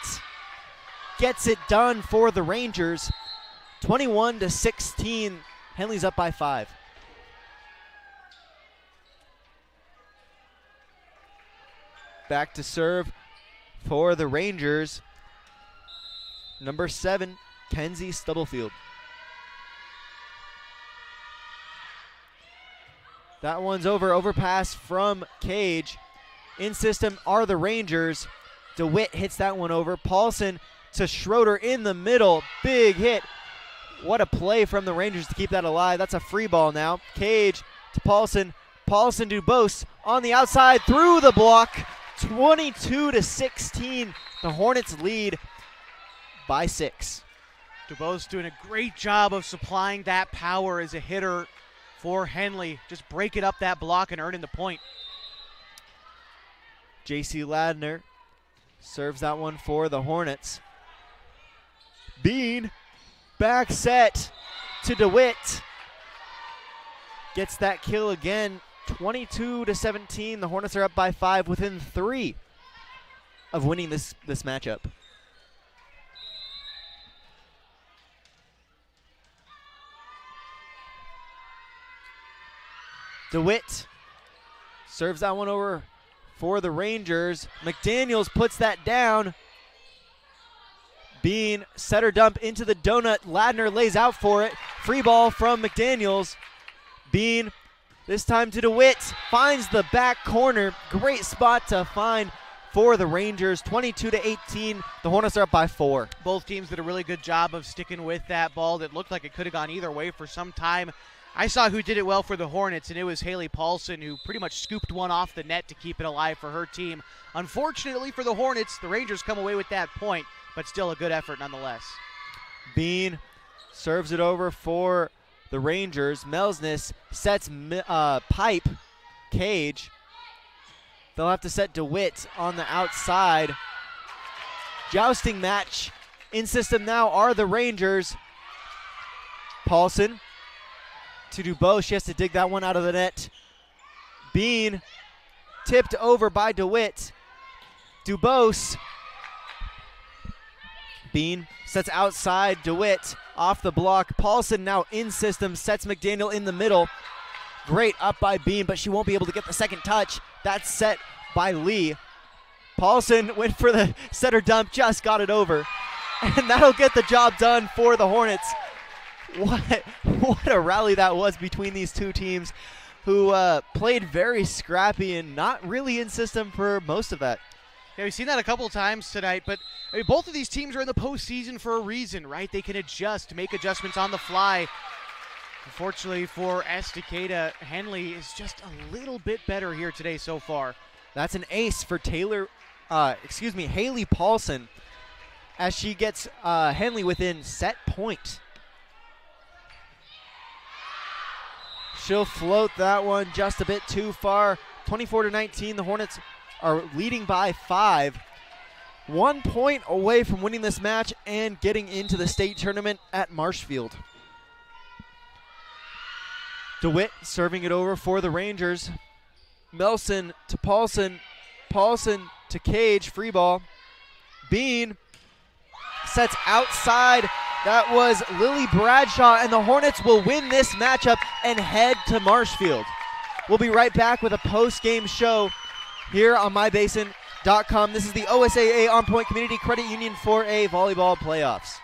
Gets it done for the Rangers. 21 to 16. Henley's up by 5. Back to serve for the Rangers. Number 7, Kenzie Stubblefield. That one's over. Overpass from Cage. In system are the Rangers. DeWitt hits that one over. Paulson to Schroeder in the middle. Big hit. What a play from the Rangers to keep that alive. That's a free ball now. Cage to Paulson. Paulson to Bose on the outside through the block. 22 to 16. The Hornets lead by 6. DuBose doing a great job of supplying that power as a hitter for Henley. Just breaking up that block and earning the point. J.C. Ladner serves that one for the Hornets. Bean, back set to DeWitt. Gets that kill again. 22 to 17. The Hornets are up by 5, within 3 of winning this matchup. DeWitt serves that one over for the Rangers. McDaniels puts that down. Bean, setter dump into the donut. Ladner lays out for it. Free ball from McDaniels. Bean, this time to DeWitt, finds the back corner. Great spot to find for the Rangers. 22 to 18. The Hornets are up by 4. Both teams did a really good job of sticking with that ball that looked like it could have gone either way for some time. I saw who did it well for the Hornets, and it was Haley Paulson, who pretty much scooped one off the net to keep it alive for her team. Unfortunately for the Hornets, the Rangers come away with that point, but still a good effort nonetheless. Bean serves it over for the Rangers. Melsness sets pipe. Cage. They'll have to set DeWitt on the outside. Jousting match in system now are the Rangers. Paulson to DuBose. She has to dig that one out of the net. Bean tipped over by DeWitt. Dubose. Bean sets outside. DeWitt off the block. Paulson now in system, sets McDaniel in the middle. Great up by Bean, but she won't be able to get the second touch. That's set by Lee. Paulson went for the setter dump, just got it over. And that'll get the job done for the Hornets. What a rally that was between these two teams who played very scrappy and not really in system for most of that. Yeah, we've seen that a couple times tonight, but I mean, both of these teams are in the postseason for a reason, right? They can make adjustments on the fly. Unfortunately for Estacada, Henley is just a little bit better here today so far. That's an ace for Haley Paulson, as she gets Henley within set point. She'll float that one just a bit too far. 24-19, the Hornets are leading by 5. 1 point away from winning this match and getting into the state tournament at Marshfield. DeWitt serving it over for the Rangers. Melson to Paulson. Paulson to Cage, free ball. Bean sets outside. That was Lily Bradshaw, and the Hornets will win this matchup and head to Marshfield. We'll be right back with a post-game show here on mybasin.com. This is the OSAA On Point Community Credit Union 4A Volleyball Playoffs.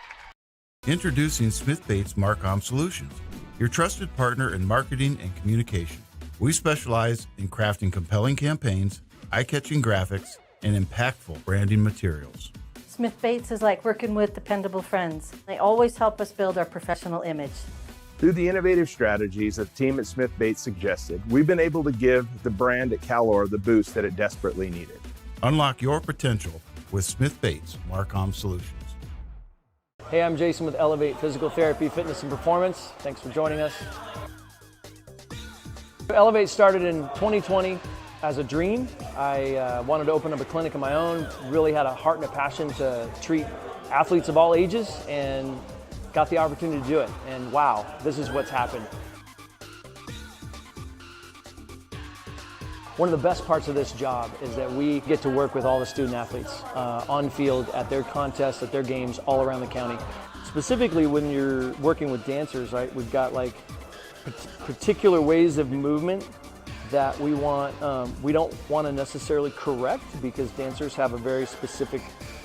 Introducing Smith Bates Marcom Solutions, your trusted partner in marketing and communication. We specialize in crafting compelling campaigns, eye-catching graphics, and impactful branding materials. Smith Bates is like working with dependable friends. They always help us build our professional image. Through the innovative strategies that the team at Smith Bates suggested, we've been able to give the brand at Calor the boost that it desperately needed. Unlock your potential with Smith Bates Marcom Solutions. Hey, I'm Jason with Elevate Physical Therapy, Fitness, and Performance. Thanks for joining us. Elevate started in 2020 as a dream. I wanted to open up a clinic of my own, really had a heart and a passion to treat athletes of all ages, and got the opportunity to do it. And wow, this is what's happened. One of the best parts of this job is that we get to work with all the student athletes on field, at their contests, at their games, all around the county. Specifically when you're working with dancers, right? We've got like particular ways of movement that we don't want to necessarily correct, because dancers have a very specific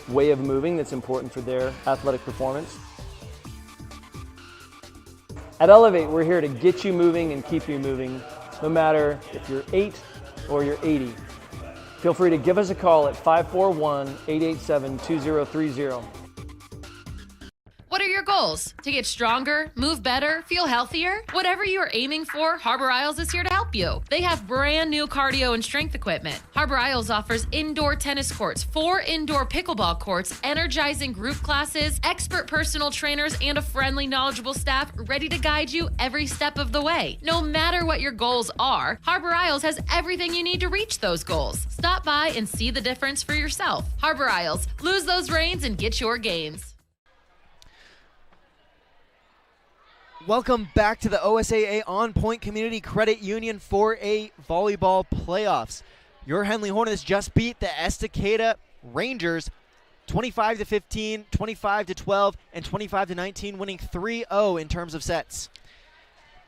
way of moving that's important for their athletic performance. At Elevate, we're here to get you moving and keep you moving, no matter if you're 8 or you're 80. Feel free to give us a call at 541-887-2030. What are your goals? To get stronger, move better, feel healthier? Whatever you are aiming for, Harbor Isles is here to help you. They have brand new cardio and strength equipment. Harbor Isles offers indoor tennis courts, 4 indoor pickleball courts, energizing group classes, expert personal trainers, and a friendly, knowledgeable staff ready to guide you every step of the way. No matter what your goals are, Harbor Isles has everything you need to reach those goals. Stop by and see the difference for yourself. Harbor Isles, lose those reins and get your gains. Welcome back to the OSAA On Point Community Credit Union 4A Volleyball Playoffs. Your Henley Hornets just beat the Estacada Rangers 25-15, 25-12, and 25-19, winning 3-0 in terms of sets.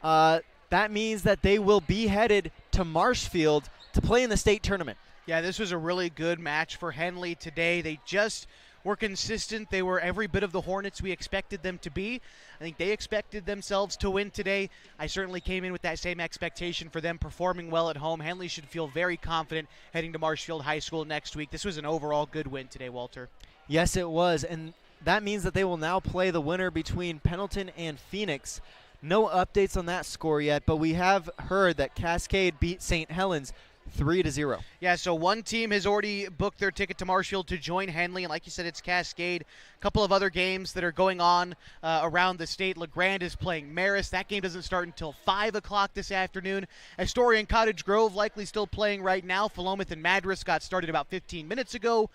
That means that they will be headed to Marshfield to play in the state tournament. Yeah, this was a really good match for Henley today. They just were consistent. They were every bit of the Hornets we expected them to be. I think they expected themselves to win today. I certainly came in with that same expectation for them performing well at home. Henley should feel very confident heading to Marshfield High School next week. This was an overall good win today, Walter. Yes, it was, and that means that they will now play the winner between Pendleton and Phoenix. No updates on that score yet, but we have heard that Cascade beat St. Helens 3-0. Yeah, so one team has already booked their ticket to Marshfield to join Henley, and like you said, it's Cascade. A couple of other games that are going on around the state. LeGrand is playing Marist. That game doesn't start until 5 o'clock this afternoon. Astoria and Cottage Grove likely still playing right now. Philomath and Madras got started about 15 minutes ago.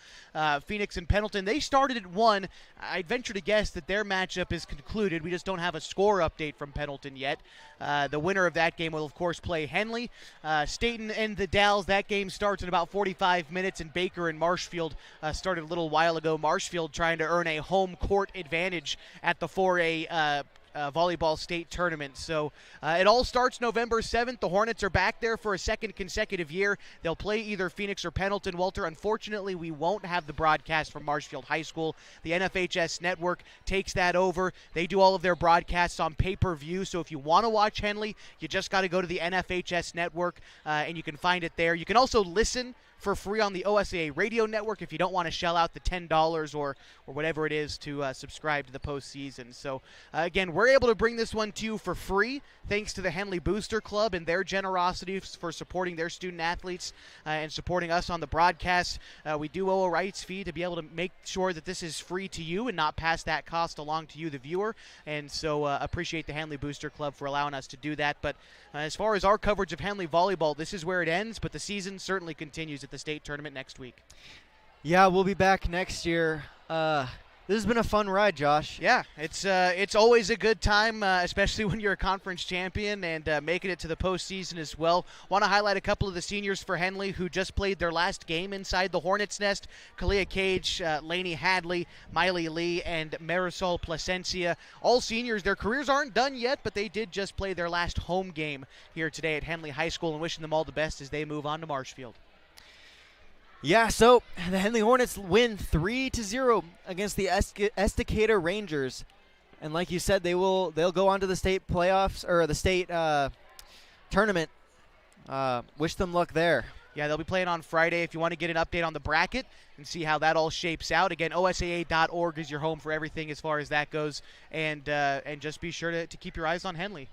Phoenix and Pendleton, they started at 1. I'd venture to guess that their matchup is concluded. We just don't have a score update from Pendleton yet. The winner of that game will, of course, play Henley. Staten and the Gals. That game starts in about 45 minutes, and Baker and Marshfield started a little while ago. Marshfield trying to earn a home court advantage at the 4A volleyball state tournament. So it all starts November 7th. The Hornets are back there for a second consecutive year. They'll play either Phoenix or Pendleton. Walter, unfortunately, we won't have the broadcast from Marshfield High School. The NFHS network takes that over. They do all of their broadcasts on pay-per-view. So if you want to watch Henley, you just got to go to the NFHS network, and you can find it there. You can also listen for free on the OSAA radio network if you don't want to shell out the $10 or whatever it is to subscribe to the postseason. So again, we're able to bring this one to you for free thanks to the Henley Booster Club and their generosity for supporting their student athletes and supporting us on the broadcast. We do owe a rights fee to be able to make sure that this is free to you and not pass that cost along to you, the viewer. And so appreciate the Henley Booster Club for allowing us to do that. But as far as our coverage of Henley volleyball, this is where it ends, but the season certainly continues at the state tournament next week. Yeah, we'll be back next year. This has been a fun ride, Josh. Yeah, it's always a good time, especially when you're a conference champion and making it to the postseason as well. Want to highlight a couple of the seniors for Henley who just played their last game inside the Hornets' nest. Kalia Cage, Lainey Hadley, Miley Lee, and Marisol Plasencia. All seniors, their careers aren't done yet, but they did just play their last home game here today at Henley High School, and wishing them all the best as they move on to Marshfield. Yeah, so the Henley Hornets win 3-0 against the Estacada Rangers, and like you said, they'll go on to the state playoffs or the state tournament. Wish them luck there. Yeah, they'll be playing on Friday. If you want to get an update on the bracket and see how that all shapes out, again, OSAA.org is your home for everything as far as that goes, and just be sure to keep your eyes on Henley.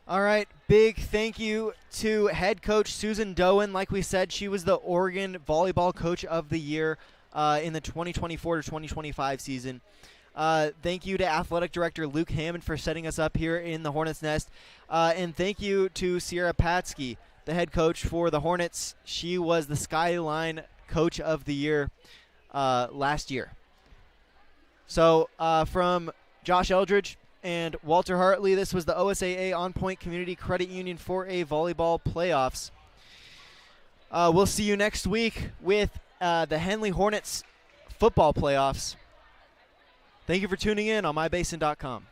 All right, big thank you to head coach Susan Doan. Like we said, she was the Oregon Volleyball Coach of the Year in the 2024 to 2025 season. Thank you to Athletic Director Luke Hammond for setting us up here in the Hornets' Nest. And thank you to Sierra Patsky, the head coach for the Hornets. She was the Skyline Coach of the Year last year. So from Josh Eldridge and Walter Hartley, this was the OSAA On Point Community Credit Union 4A Volleyball Playoffs. We'll see you next week with the Henley Hornets football playoffs. Thank you for tuning in on mybasin.com.